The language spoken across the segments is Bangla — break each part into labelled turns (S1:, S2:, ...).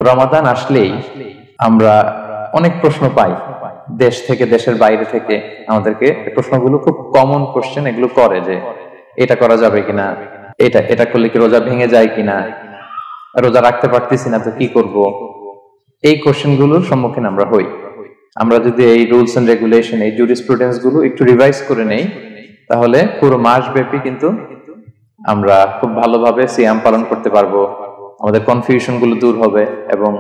S1: রমাদান আসলেই আমরা অনেক প্রশ্ন পাই, দেশ থেকে, দেশের বাইরে থেকে আমাদেরকে প্রশ্নগুলো খুব কমন কোশ্চেন এগুলো করে, যে এটা করা যাবে কিনা, এটা করলে কি রোজা ভেঙে যায় কিনা, রোজা রাখতে পারতেছি না তো কি করব। এই কোশ্চেন গুলোর সম্মুখীন আমরা হই। আমরা যদি এই রুলস এন্ড রেগুলেশন, এই জুরিসপ্রুডেন্স গুলো একটু রিভাইজ করে নেই, তাহলে পুরো মাস ব্যাপী কিন্তু আমরা খুব ভালোভাবে সিয়াম পালন করতে পারবো। আমাদের কনফিউশন গুলো দূর হবে, এবং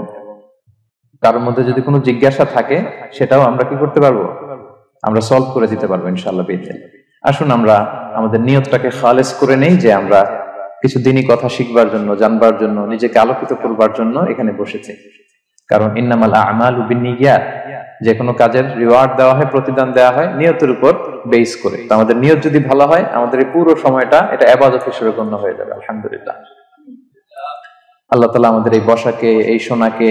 S1: কারোর মধ্যে যদি কোনো জিজ্ঞাসা থাকে সেটাও আমরা কি করতে পারবো, আমরা সলভ করে দিতে পারবো ইনশাআল্লাহ বিইذنিল্লাহ। আসুন আমরা আমাদের নিয়তটাকে খালেস করে নেই, যে আমরা কিছু দিনই কথা শিখবার জন্য, জানবার জন্য, নিজেকে আলোকিত করবার জন্য এখানে বসেছি। কারণ ইন্নামাল আমালু বিন্নিয়াত, যে কোনো কাজের রিওয়ার্ড দেওয়া হয়, প্রতিদান দেওয়া হয় নিয়তের উপর বেস করে। তো আমাদের নিয়ত যদি ভালো হয়, আমাদের এই পুরো সময়টা এটা ইবাদত হিসেবে গণ্য হয়ে যাবে আলহামদুলিল্লাহ। আল্লাহ তাআলা আমাদের এই বসাকে, এই শোনাকে,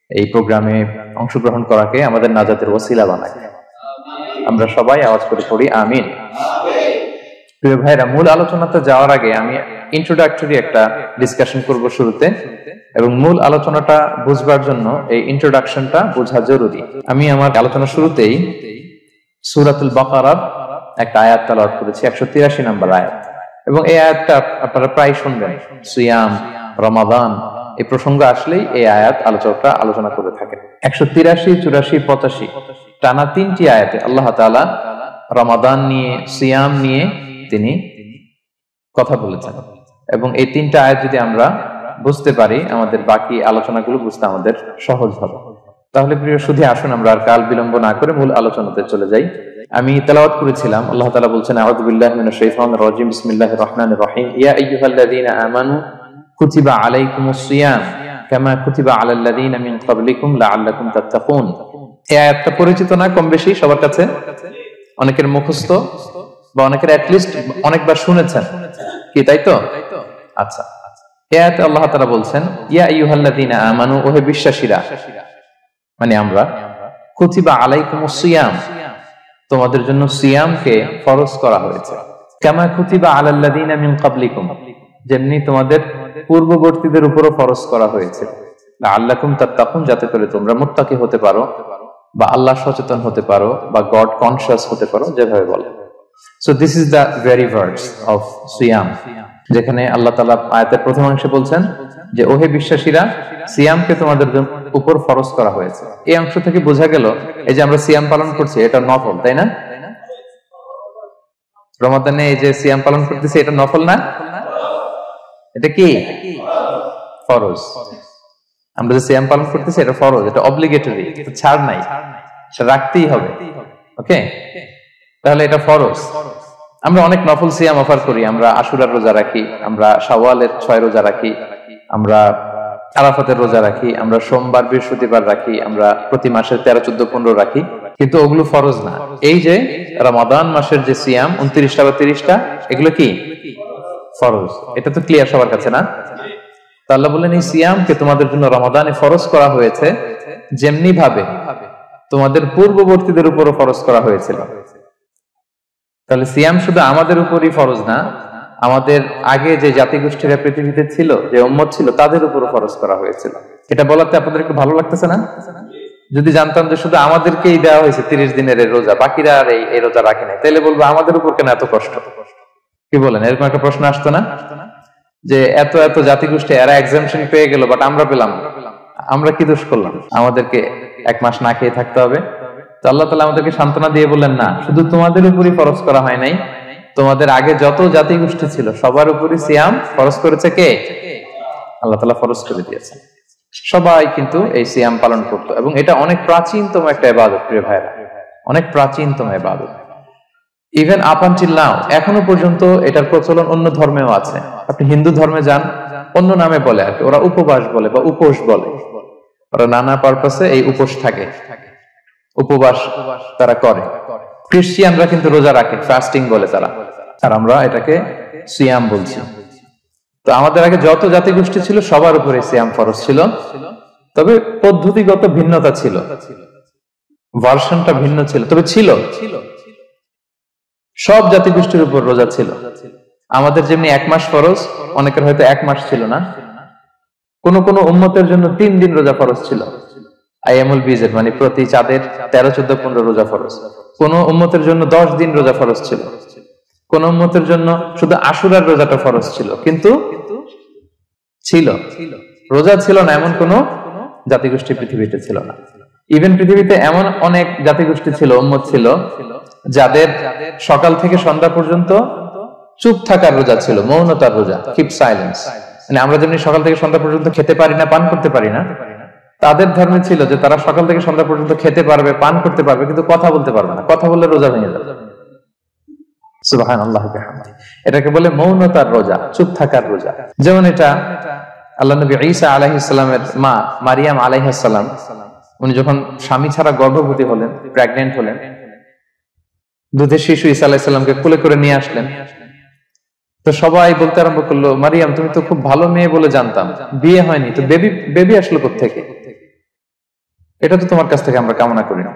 S1: এই প্রোগ্রামে অংশগ্রহণ করাকে আমাদের নাজাতের ওসিলা বানায়। আমরা সবাই আওয়াজ করে পড়ি আমিন। প্রিয় ভাইরা, মূল আলোচনাতে যাওয়ার আগে আমি ইন্ট্রোডাক্টরি একটা ডিসকাশন করব শুরুতে, এবং মূল আলোচনাটা বুঝবার জন্য এই ইন্ট্রোডাকশনটা বোঝা জরুরি। আমি আমার আলোচনা শুরুতেই সূরাতুল বাকারার একটা আয়াত তেলাওয়াত করেছি, 183 নম্বর আয়াত, এবং এই আয়াতটা আপনারা প্রায় শুনবেন। সিয়াম, রমাদান এই প্রসঙ্গ আসলেই এই আয়াত আলোচকরা আলোচনা করে থাকেন। 183, 84, 85 টানা 3টি আয়াতে আল্লাহ তাআলা রমাদান নিয়ে, সিয়াম নিয়ে তিনি কথা বলেছেন, এবং এই 3টা আয়াত যদি আমরা বুঝতে পারি, আমাদের বাকি আলোচনাগুলো বুঝতে আমাদের সহজ হবে। তাহলে প্রিয় সুধী, আসুন আমরা আর কাল বিলম্ব না করে মূল আলোচনাতে চলে যাই। আমি তেলাওয়াত করেছিলাম, আল্লাহ তাআলা বলছেন, আউযু বিল্লাহি মিনাশ শাইতানির রাজিম, বিসমিল্লাহির রাহমানির রহিম, ইয়া আইয়ুহাল্লাযীনা আমানু কুতিবা আলাইকুমুস সিয়াম কামা কুতিবা আলাল্লাযীনা মিন ক্বাবলিকুম লাআল্লাকুম তাত্তাকুন। এই আয়াতটা পরিচিত না কম বেশি সবার কাছে? অনেকের মুখস্থ, বা অনেকের অ্যাট লিস্ট অনেকবার শুনেছেন কি, তাই তো? আচ্ছা, এই আয়াতে আল্লাহ তাআলা বলছেন, ইয়া আইয়ুহাল্লাযীনা আমানু, ওহে বিশ্বাসীরা, মানে আমরা, কুতিবা আলাইকুমুস সিয়াম, তোমাদের জন্য সিয়ামকে ফরজ করা হয়েছে, কামা কুতিবা আলাল্লাযীনা মিন ক্বাবলিকুম, যেমনি তোমাদের পূর্ববর্তীদের উপরও ফরজ করা হয়েছে, লাআল্লাকুম তাত্তাকুন, যাতে করে তোমরা মুত্তাকি হতে পারো, বা আল্লাহ সচেতন হতে পারো, বা গড কনসিয়াস হতে পারো, যেভাবে বলে। So this is the very verse of সিয়াম, যেখানে আল্লাহ তাআলা আয়াতের প্রথম অংশে বলছেন যে ওহে বিশ্বাসীরা, সিয়ামকে তোমাদের উপর ফরজ করা হয়েছে। এই অংশ থেকে বোঝা গেল, এই যে আমরা সিয়াম পালন করছি এটা নফল, তাই না? রমাদানে এই যে সিয়াম পালন করতেছি এটা নফল না, এটা কি ফরজ। আমরা যে সিয়াম পালন করতেছি এটা ফরজ, এটা অব্লিগেটরি, এটা ছাড় নাই, সেটা রাখতেই হবে। ওকে, তাহলে এটা ফরজ। আমরা অনেক নফল সিয়াম অফার করি, আমরা আশুরার রোজা রাখি, আমরা শাওয়ালের 6 রোজা রাখি, আমরা আরাফাতের রোজা রাখি, আমরা সোমবার বৃহস্পতিবার রাখি, আমরা প্রতি মাসের 13, 14, 15 রাখি, কিন্তু ওগুলো ফরজ না। এই যে রমাদান মাসের যে সিয়াম 29টা বা 30টা, এগুলো কি ফরজ? এটা তো ক্লিয়ার সবার কাছে না? আল্লাহ বলেন, এই সিয়ামকে তোমাদের জন্য রমাদানে ফরজ করা হয়েছে, যেমনি ভাবে তোমাদের পূর্ববর্তীদের উপরও ফরজ করা হয়েছিল। তাহলে সিয়াম শুধু আমাদের উপরই ফরজ না, আমাদের আগে যে জাতিগোষ্ঠীরা পৃথিবীতে ছিল, যে উম্মত ছিল, তাদের উপরও ফরজ করা হয়েছিল। এটা বলাতে আপনাদের একটু ভালো লাগতেছে না? যদি জানতাম যে শুধু আমাদেরকেই দেওয়া হয়েছে 30 দিনের রোজা, বাকিরা আর এই রোজা রাখে নাই, তাহলে বলবো আমাদের উপর কেন এত কষ্ট? কি বলেন? এরকম একটা প্রশ্ন আসতো না, যে এত এত জাতিগোষ্ঠী এরা এক্সামশন পেয়ে গেল, বাট আমরা পেলাম না, আমরা কি দোষ করলাম? আমাদেরকে 1 মাস না খেয়ে থাকতে হবে? তো আল্লাহ তাআলা আমাদেরকে সান্ত্বনা দিয়ে বললেন, না, শুধু তোমাদের উপরই ফরজ করা হয় নাই, তোমাদের আগে যত জাতিগোষ্ঠী ছিল সবার উপরই সিয়াম ফরজ করেছে কে? আল্লাহ তাআলা ফরজ করে দিয়েছেন। সবাই কিন্তু এই সিয়াম পালন করত, এবং এটা অনেক প্রাচীনতম একটা ইবাদত প্রিয় ভাইরা, অনেক প্রাচীনতম ইবাদত। ইভেন আপ আনটিল নাও, এখনো পর্যন্ত এটার প্রচলন অন্য ধর্মেও আছে। আপনি হিন্দু ধর্মে যান, অন্য নামে বলে আর কি, ওরা উপবাস বলে বা উপোস বলে, ওরা নানা পারপাসে এই উপোস থাকে, উপবাস তারা করে। খ্রিস্টিয়ানরা কিন্তু রোজা রাখে, ফাস্টিং বলে তারা, আর আমরা এটাকে সিয়াম বলছি। তো আমাদের আগে যত জাতিগোষ্ঠী ছিল সবার উপরে সিয়াম ফরজ ছিল, তবে পদ্ধতিগত ভিন্নতা ছিল, ভার্সনটা ভিন্ন ছিল, তবে ছিল। সব জাতিগোষ্ঠীর উপর রোজা ছিল। আমাদের যেমনি 1 মাস ফরজ, অনেকের হয়তো 1 মাস ছিল না, কোন কোন উম্মতের জন্য 3 দিন রোজা ফরজ ছিল, আইয়ামুল বীজের মানে প্রতি চাঁদের 13, 14, 15 রোজা ফরজ। কোন উম্মতের জন্য 10 দিন রোজা ফরজ ছিল, কোন উম্মতের জন্য শুধু আশুরার রোজাটা ফরজ ছিল। কিন্তু ছিল, রোজা ছিল না এমন কোন জাতিগোষ্ঠী পৃথিবীতে ছিল না। ইভেন পৃথিবীতে এমন অনেক জাতিগোষ্ঠী ছিল, উম্মত ছিল, যাদের সকাল থেকে সন্ধ্যা পর্যন্ত চুপ থাকার রোজা ছিল, মৌনতার রোজা, কিপ সাইলেন্স। মানে আমরা যেমনি সকাল থেকে সন্ধ্যা পর্যন্ত খেতে পারি না, পান করতে পারি না, তাদের ধর্মে ছিল যে তারা সকাল থেকে সন্ধ্যা পর্যন্ত খেতে পারবে, পান করতে পারবে, কিন্তু কথা বলতে পারবে না। কথা বললে রোজা ভেঙে যাবে। সুবহানাল্লাহ বিহামদিহি। এটাকে বলে মৌনতার রোজা, চুপ থাকার রোজা। যেমন এটা আল্লাহ নবী ঈসা আলাইহিস সালামের মা মারিয়াম আলাইহিস সালাম, উনি যখন স্বামী ছাড়া গর্ভবতী হলেন, প্রেগন্যান্ট হলেন, দুধের শিশু ঈসা আলাইহিস সালামকে কোলে করে নিয়ে আসলেন। তো সবাই বলতে আরম্ভ করলো, মারিয়াম তুমি তো খুব ভালো মেয়ে বলে জানতাম, বিয়ে হয়নি, তো বেবি আসলো কোত্থেকে? এটা তো তোমার কাছ থেকে আমরা কামনা করি না।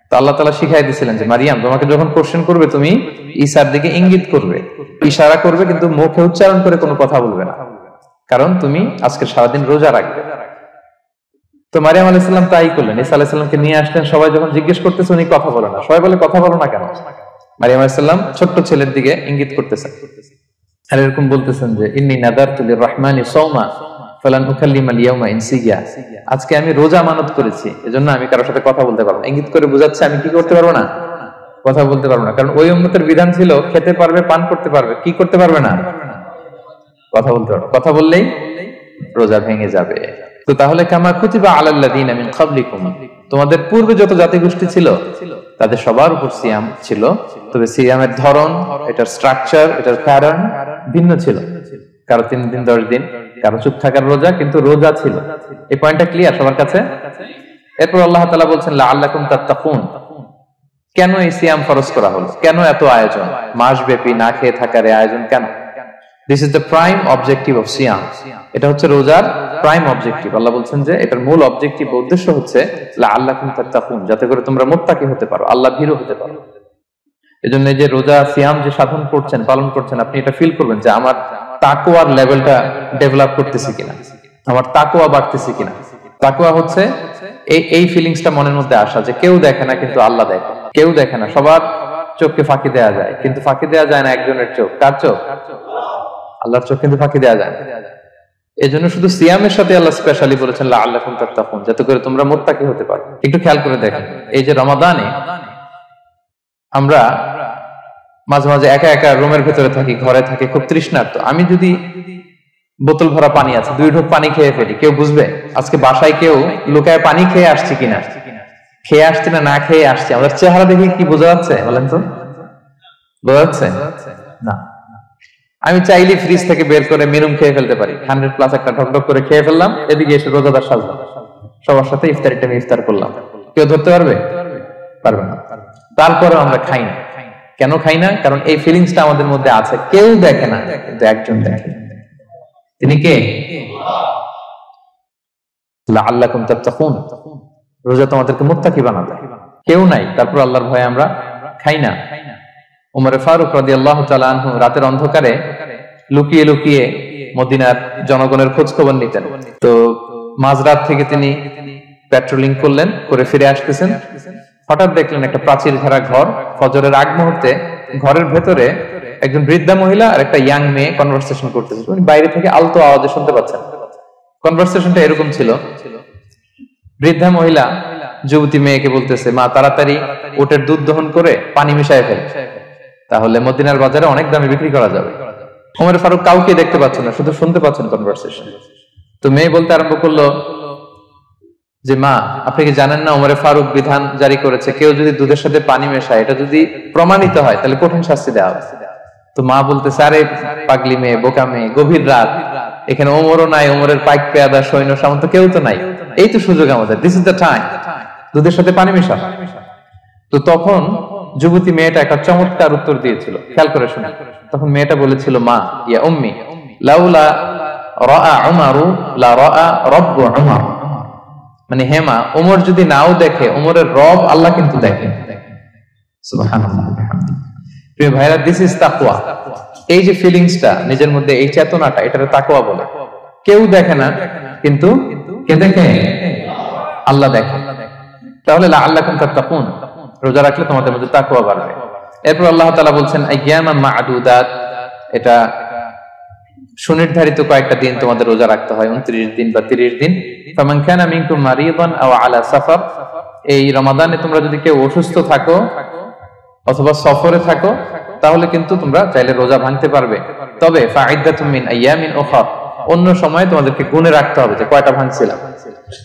S1: তো আল্লাহ তাআলা শিখাই দিয়েছিলেন যে মারিয়াম, তোমাকে যখন কোশ্চেন করবে তুমি ঈসার দিকে ইঙ্গিত করবে, ইশারা করবে, কিন্তু মুখে উচ্চারণ করে কোনো কথা বলবে না, কারণ তুমি আজকে সারাদিন রোজা রাখবে। তো মারিয়াম আলাইহিস সালাম তাই করলেন, ঈসা আলাইহিস সালামকে নিয়ে আসলেন। সবাই যখন জিজ্ঞেস করতেছে উনি কথা বলে না, সবাই বলে কথা বলো না কেন? মারিয়াম আলাইহিস সালাম ছোট্ট ছেলের দিকে ইঙ্গিত করতেছেন আর এরকম বলতেছেন যে ইন্নী নাযারতু লির-রাহমানি সাওমা ফালান উকাল্লিমাল ইয়াওমা ইনসিয়া, আজকে আমি রোজা মানত করেছি, এজন্য আমি কারোর সাথে কথা বলতে পারবো না। ইঙ্গিত করে বোঝাচ্ছে আমি কি করতে পারবো না? কথা বলতে পারবো না। কারণ ওই উম্মতের বিধান ছিল খেতে পারবে, পান করতে পারবে, কি করতে পারবে না? কথা বলতে পারবে। কথা বললেই রোজা ভেঙে যাবে। তো তাহলে কামা কুতিবা আলাল্লাযিনা মিন ক্বাবলিকুম, তোমাদের পূর্বে যত জাতিগোষ্ঠী ছিল তাদের সবার উপর সিয়াম ছিল, তবে সিয়ামের ধরন, এটার স্ট্রাকচার, এটার প্যাটার্ন ভিন্ন ছিল। কারো 3 দিন 10 দিন, কারো চুপ থাকার রোজা, কিন্তু রোজা ছিল। এই পয়েন্টটা ক্লিয়ার সবার কাছে? এরপর আল্লাহ তাআলা বলছেন লাআল্লাকুম তাত্তাকুন, কেন এই সিয়াম ফরজ করা হলো? কেন এত আয়োজন? মাসব্যাপী না খেয়ে থাকার এই আয়োজন কেন? This is the prime objective of সিয়াম। এটা হচ্ছে রোজার প্রাইম অবজেক্টিভ। আল্লাহ বলছেন যে এটার মূল অবজেক্টিভ, উদ্দেশ্য হচ্ছে লাআল্লাকুম তাত্তাকুন, যাতে করে তোমরা মুত্তাকি হতে পারো, আল্লাহ ভীরু হতে পারো। এজন্য এই যে রোজা সিয়াম যে সাধন করছেন, পালন করছেন, আপনি এটা ফিল করবেন যে আমার তাকওয়ার লেভেলটা ডেভেলপ করতেছি কিনা, আমার তাকওয়া বাড়তেছে কিনা। তাকওয়া হচ্ছে এই ফিলিংসটা মনের মধ্যে আসা যে কেউ দেখে না কিন্তু আল্লাহ দেখে, কেউ দেখে না, সবার চোখকে ফাঁকি দেওয়া যায়, কিন্তু ফাঁকি দেওয়া যায় না একজনের চোখ। কার চোখ? আল্লাহর চোখ কিন্তু ফাঁকি দেওয়া যায় না। এজন্য শুধু সিয়ামের সাথে আল্লাহ স্পেশালি বলেছেন লাআল্লাকুম তাত্তাকুন, যাতে করে তোমরা মুত্তাকি হতে পারো। একটু খেয়াল করে দেখেন, এই যে রমাদানে আমরা মাঝে মাঝে একা একা রুমের ভেতরে থাকি, ঘরে থাকি, খুব তৃষ্ণার্ত। আমি যদি বোতল ভরা পানি আছে 2 ঢোক পানি খেয়ে ফেলি, কেউ বুঝবে? আজকে বাসায় কেউ লুকায় পানি খেয়ে আসছি কিনা, খেয়ে আসছি না না খেয়ে আসছি, আমাদের চেহারা দেখে কি বোঝা যাচ্ছে বলেন তো? বোঝা যাচ্ছে না। আমি চাইলে ফ্রিজ থেকে বের করে মিনুম খেয়ে ফেলতে পারি, 100+ একটা ঢকঢক করে খেয়ে ফেললাম, এদিকে এসে রোজাদার সাজলাম, সবার সাথে ইফতারি টাইমে ইফতার করলাম। কেউ ধরতে পারবে? পারবে না। তারপরে আমরা খাই না। কেন খাই না? কারণ এই ফিলিংসটা আমাদের মধ্যে আছে, কেউ দেখে না কিন্তু একজন দেখে। তিনি কে? লাআল্লাকুম তাত্তাকুন, রোজা তোমাদেরকে মুত্তাকি বানাবে। কেউ নাই, তারপর আল্লাহর ভয়ে আমরা খাই না। উমর ফারুক রাদিয়াল্লাহু তাআলা আনহু রাতের অন্ধকারে লুকিয়ে লুকিয়ে মদিনার জনগণের খোঁজ খবর নিতেন। তো মাঝরাত থেকে তিনি পেট্রোলিং করলেন, করে ফিরে আসতেছেন, হঠাৎ দেখলেন একটা প্রাচীর ঘেরা ঘর। ফজরের আগ মুহূর্তে ঘরের ভেতরে একজন বৃদ্ধা মহিলা আর একটা ইয়াং মেয়ে কনভারসেশন করতেছে। উনি বাইরে থেকে আলতো আওয়াজে শুনতে পাচ্ছেন। কনভারসেশনটা এরকম ছিল, বৃদ্ধা মহিলা যুবতী মেয়েকে বলতেছে, মা তাড়াতাড়ি ওটের দুধ দহন করে পানি মিশায় ফেল, তাহলে মদিনার বাজারে অনেক দামে বিক্রি করা যাবে। ওমর ফারুক কাউকে দেখতে পাচ্ছেন না, শুধু শুনতে পাচ্ছেন কনভারসেশন। তো মেয়ে বলতে আরম্ভ করলো যে মা, আপনি কি জানেন না ওমর ফারুক বিধান জারি করেছে, কেউ যদি দুধের সাথে পানি মেশায়, এটা যদি প্রমাণিত হয় তাহলে কঠিন শাস্তি দেওয়া হবে। তো মা বলতেছে, আরে পাগলি মেয়ে, বোকা মেয়ে, গভীর রাত, এখানে ওমরও নাই, ওমরের পাইক পেয়াদা সৈন্য সামন্ত কেউ তো নাই, এই তো সুযোগ আমাদের, দিস ইজ দ্য টাইম, দুধের সাথে পানি মেশা। তো তখন যুবতী মেয়েটা একটা চমৎকার উত্তর দিয়েছিল, খেয়াল করে শুনে। তখন মেয়েটা বলেছিল, মা ইয়া উম্মি লাউলা রাআ উমারু লা রাআ রাব্বু উমর, মানে হে মা, ওমর যদি নাও দেখে, ওমরের রব আল্লাহ কিন্তু দেখে। সুবহানাল্লাহ বিহামদিহি। প্রিয় ভাইরা, দিস ইজ তাকওয়া। এই যে ফিলিংসটা নিজের মধ্যে, এই চেতনাটা, এটারে তাকওয়া বলে। কেউ দেখে না, কিন্তু কে দেখে? আল্লাহ দেখে। তাহলে লাআল্লাকুম তাত্তাকুন, রোজা রাখলে তোমাদের মধ্যে তাকওয়া বাড়বে। এরপর আল্লাহ তাআলা বলছেন আইয়ামান মা'দুদাত, এটা সুনির্ধারিত কয়েকটা দিন তোমাদের রোজা রাখতে হয়, 29 দিন বা 30 দিন। ফামান কানা মিনকুম মারিদান আও আলা সাফার, এই রমাদানে তোমরা যদি কেউ অসুস্থ থাকো অথবা সফরে থাকো তাহলে কিন্তু তোমরা চাইলে রোজা ভাঙতে পারবে। তবে ফাইদাতুম মিন আইয়ামিন উখর, অন্য সময় তোমাদেরকে গুণে রাখতে হবে যে কয়টা ভাঙছিলাম।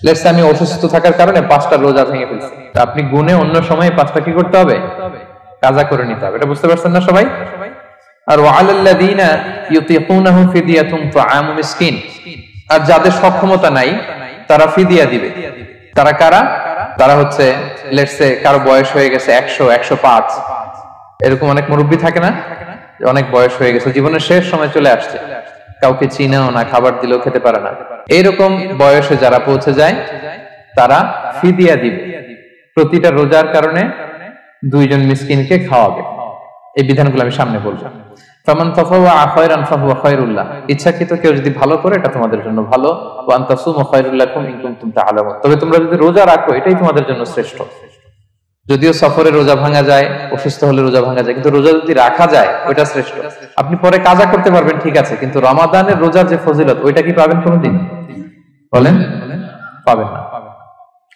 S1: লেটস সে আমি অসুস্থ থাকার কারণে 5টা রোজা ভেঙে ফেলছি, আপনি গুণে অন্য সময় 5টা কি করতে হবে? কাজা করে নিতে হবে। এটা বুঝতে পারছেন না সবাই? আর ওয়ালাল্লাযিনা ইউতিকুনাহু ফিদিয়াতুন তুআমু মিসকিন, আর যাদের সক্ষমতা নাই তারা ফিদিয়া দিবে। তারা কারা? তারা হচ্ছে লেটস সে কারো বয়স হয়ে গেছে 100, 105, এরকম অনেক মুরব্বী থাকে না, অনেক বয়স হয়ে গেছে, জীবনের শেষ সময় চলে আসছে, কাউকে চিনাও না, খাবার দিলেও খেতে পারে না, এইরকম বয়সে যারা পৌঁছে যায় তারা ফিদিয়া দিবে। প্রতিটা রোজার কারণে 2 জন মিসকিনকে খাওয়াবে। এই বিধানগুলো আমি সামনে বলবো। ফামান তাফাওয়া খায়রান ফাহুয়া খায়রুল্লাহ, ইচ্ছাকৃত কেউ যদি ভালো করে এটা তোমাদের জন্য ভালো। ওয়া আনতাসুমু খায়রুল লাকুম ইন কুনতুম তা'লামুন, তবে তোমরা যদি রোজা রাখো এটাই তোমাদের জন্য শ্রেষ্ঠ। যদিও সফরে রোজা ভাঙা যায়, অসুস্থ হলে রোজা ভাঙা যায়, কিন্তু রোজা যদি রাখা যায় ওইটা শ্রেষ্ঠ। আপনি পরে কাজা করতে পারবেন, ঠিক আছে, কিন্তু রমাদানের রোজার যে ফজিলত ওইটা কি পাবেন কোনোদিন? বলেন, পাবেন না।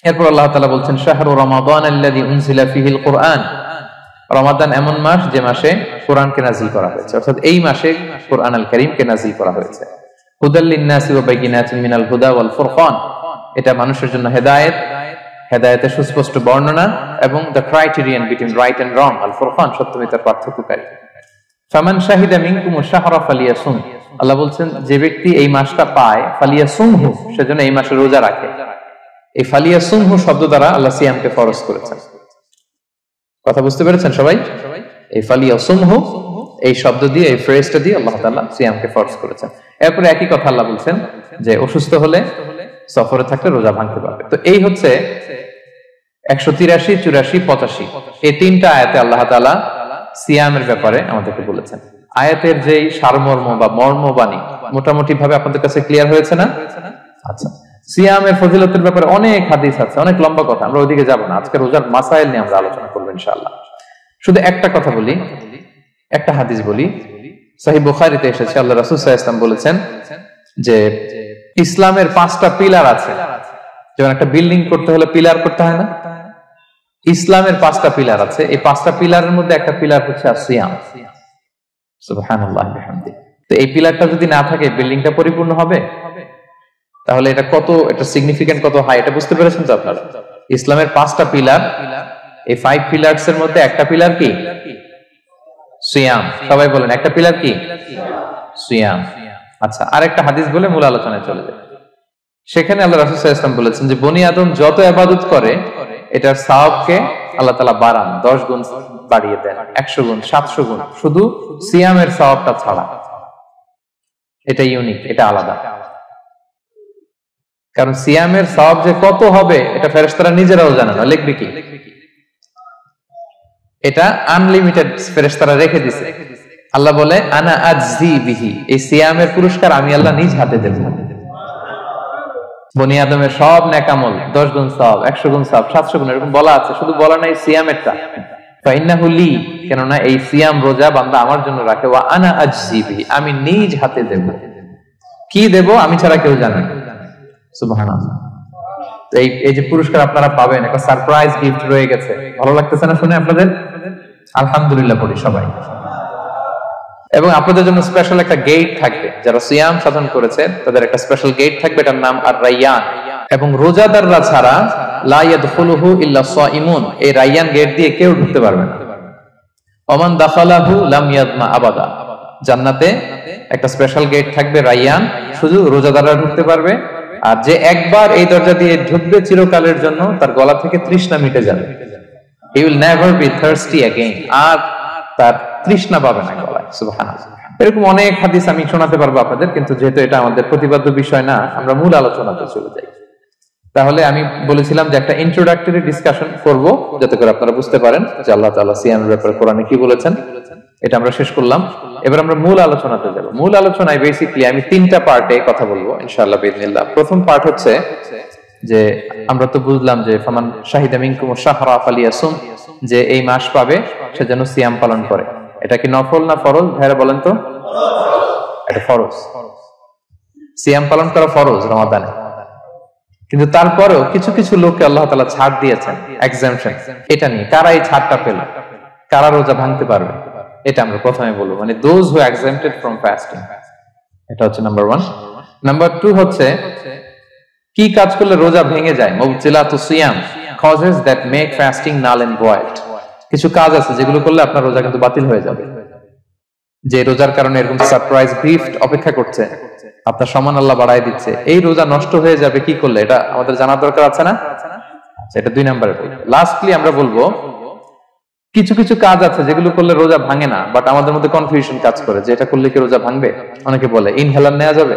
S1: এরপর আল্লাহ তাআলা বলছেন শাহরু রমাদান আল্লাযী উনজিলা ফীহিল কুরআন, রমাদান এমন মাস যে মাসে কোরআনকে নাযিল করা হয়েছে, অর্থাৎ এই মাসে কোরআন আল কারীমকে নাযিল করা হয়েছে। হুদাল লিন-নাসি ওয়া বাইয়িনাতিন মিনাল হুদা ওয়াল ফুরকান, এটা মানুষের জন্য হেদায়েত, হেদায়েতের সুস্পষ্ট বর্ণনা, এবং the criterion between right and wrong, আল ফুরকান সত্য মিথ্যার পার্থক্যকারী। ফামান শাহিদা মিনকুমুশ শাহরা ফালিয়াসুম, আল্লাহ বলছেন যে ব্যক্তি এই মাসটা পায় ফালিয়াসুমহু, সেজন্য এই মাসে রোজা রাখে। এই ফালিয়াসুমহু শব্দ দ্বারা আল্লাহ সিয়ামকে ফরজ করেছেন। কথা বুঝতে পেরেছেন সবাই? এই ফালিয়াসুমহু এই শব্দ দিয়ে, এই ফ্রেজটা দিয়ে আল্লাহ তাআলা সিয়ামকে ফরজ করেছেন। এরপর একই কথা আল্লাহ বলছেন যে অসুস্থ হলে, সফরে থাকলে রোজা ভাঙতে পারবে। তো এই হচ্ছে 183, 84, 85 এই 3টা আয়াতে আল্লাহ তাআলা সিয়ামের ব্যাপারে আমাদেরকে বলেছেন। আয়াতের যেই সারমর্ম বা মর্মবাণী মোটামুটি ভাবে আপনাদের কাছে ক্লিয়ার হয়েছে না? আচ্ছা, সিয়ামের ফজিলতের ব্যাপারে অনেক হাদিস আছে, অনেক লম্বা কথা, আমরা ওইদিকে যাব না। আজকে রোজার মাসাইল নিয়ে আমরা আলোচনা করবো ইনশাআল্লাহ। শুধু একটা কথা বলি, একটা হাদিস বলি। সহিহ বুখারীতে এসেছে, আল্লাহ রাসূল সাল্লাল্লাহু আলাইহি ওয়াসাল্লাম বলেছেন যে ইসলামের 5টা পিলার আছে। যেমন একটা বিল্ডিং করতে হলে পিলার করতে হয় না, ইসলামের 5টা পিলার আছে। এই 5টা পিলারের মধ্যে একটা পিলার হচ্ছে সিয়াম। সুবহানাল্লাহ ওয়া বিহামদিহি। তো এই পিলারটা যদি না থাকে বিল্ডিংটা পরিপূর্ণ হবে? তাহলে এটা কত, এটা সিগনিফিকেন্ট কত হাই, এটা বুঝতে পেরেছেন তো আপনারা? ইসলামের 5টা পিলার, এই 5 পিলারস এর মধ্যে একটা পিলার কি? সিয়াম। সবাই বলেন, একটা পিলার কি? সিয়াম। আচ্ছা, আরেকটা হাদিস বলে মূল আলোচনায় চলে যায়। সেখানে আল্লাহ রাসূল সাল্লাল্লাহু আলাইহি ওয়াসাল্লাম বলেছেন যে বনি আদম যত ইবাদত করে এটার সওয়াবকে আল্লাহ তাআলা বাড়ান, 10 গুণ বাড়িয়ে দেন, 100 গুণ, 700 গুণ, শুধু সিয়ামের সওয়াবটা ছাড়া। এটা ইউনিক, এটা আলাদা। কারণ সিয়ামের সওয়াব যে কত হবে এটা ফেরেশতারা নিজেরাও জানে না, লিখবে কি? এটা আনলিমিটেড ফেরেশতারা রেখে দিয়েছে। আল্লাহ বলে আনা আজজি বিহি, এই সিয়ামের পুরস্কার আমি আল্লাহ নিজ হাতে দেব। বনি আদমের সব নেক আমল 10 গুণ সওয়াব, 100 গুণ সওয়াব, 700 গুণ, এরকম বলা আছে, শুধু বলা নাই সিয়ামেরটা। ফাইন্নাহু লি, কেননা এই সিয়াম রোজা বান্দা আমার জন্য রাখে। ওয়া আনা আজজি বিহি, আমি নিজ হাতে দেব। কি দেব আমি ছাড়া কেউ জানে না। সুবহানাল্লাহ। এই যে পুরস্কার আপনারা পাবেন, একটা সারপ্রাইজ গিফট রয়ে গেছে। ভালো লাগতেছে না শুনে আপনাদের? আলহামদুলিল্লাহ পড়ি সবাই। এবং আপনাদের জন্য স্পেশাল একটা গেট থাকবে, যারা সিয়াম সাধন করেছে তাদের একটা স্পেশাল গেট থাকবে, এটার নাম আর রাইয়ান। এবং রোজাদাররা ছাড়া লা ইয়াদখুলুহু ইল্লা সাইমুন, এই রাইয়ান গেট দিয়ে কেউ ঢুকতে পারবে না। ওমান দাখালাহু লাম ইয়াদমা আবাদা, জান্নাতে একটা স্পেশাল গেট থাকবে রাইয়ান, শুধু রোজাদাররা ঢুকতে পারবে। আর যে একবার এই দরজা দিয়ে ঢুকবে চিরকালের জন্য তার গলা থেকে তৃষ্ণা মিটে যাবে। He will never be thirsty again, আর তার তৃষ্ণা পাবে না গলায়। সুবহানাল্লাহ। এরকম অনেক হাদিস আমি শোনাতে পারবো আপনাদের, কিন্তু যেহেতু এটা আমাদের প্রতিপাদ্য বিষয় না, আমরা মূল আলোচনাতে চলে যাই। তাহলে আমি বলেছিলাম যে একটা ইন্ট্রোডাক্টরি ডিসকাশন করব, যাতে করে আপনারা বুঝতে পারেন যে আল্লাহ তাআলা সিয়ামের ব্যাপারে কোরআনে কি বলেছেন। এটা আমরা শেষ করলাম। এবার আমরা মূল আলোচনাতে যাব। মূল আলোচনায় বেসিক্যালি আমি তিনটা পার্টে কথা বলবো ইনশাআল্লাহ বিইذنিল্লাহ। প্রথম পার্ট হচ্ছে যে আমরা তো বুঝলাম যে ফামান শাহিদা মিনকুম শাহরা ফালিয়াসুম, যে এই মাস পাবে সে যেন সিয়াম পালন করে। এটা কি নফল না ফরজ ভাইরা বলেন তো? এটা ফরজ। সিয়াম পালন করা ফরজ রমাদানে। কিন্তু তারপরেও কিছু কিছু লোককে আল্লাহ তাআলা ছাড় দিয়েছেন, এক্সাম্পশন। এটা নিয়ে কারা এই ছাড়টা পেল, কারা রোজা ভাঙতে পারবে, এটা আমরা প্রথমে বলবো। মানে দোজ হু এক্সাম্পটেড ফ্রম ফাস্টিং, এটা হচ্ছে নাম্বার 1। নাম্বার 2 হচ্ছে কি কাজ করলে রোজা ভেঙে যায়। মুবতিলাতুস সিয়াম, causes that make fasting null and void. কিছু কাজ আছে যেগুলো করলে আপনার রোজা কিন্তু বাতিল হয়ে যাবে। যে রোজার কারণে এরকম সারপ্রাইজ গিফট অপেক্ষা করছে, আপনার সম্মান আল্লাহ বাড়ায় দিচ্ছে, এই রোজা নষ্ট হয়ে যাবে কি করলে, এটা আমাদের জানার দরকার আছে না? এটা 2 নম্বরে। লাস্টলি আমরা বলবো কিছু কিছু কাজ আছে যেগুলো করলে রোজা ভাঙে না, বাট আমাদের মধ্যে কনফিউশন কাজ করে যে এটা করলে কি রোজা ভাঙবে। অনেকে বলে ইনহেলার নেওয়া যাবে,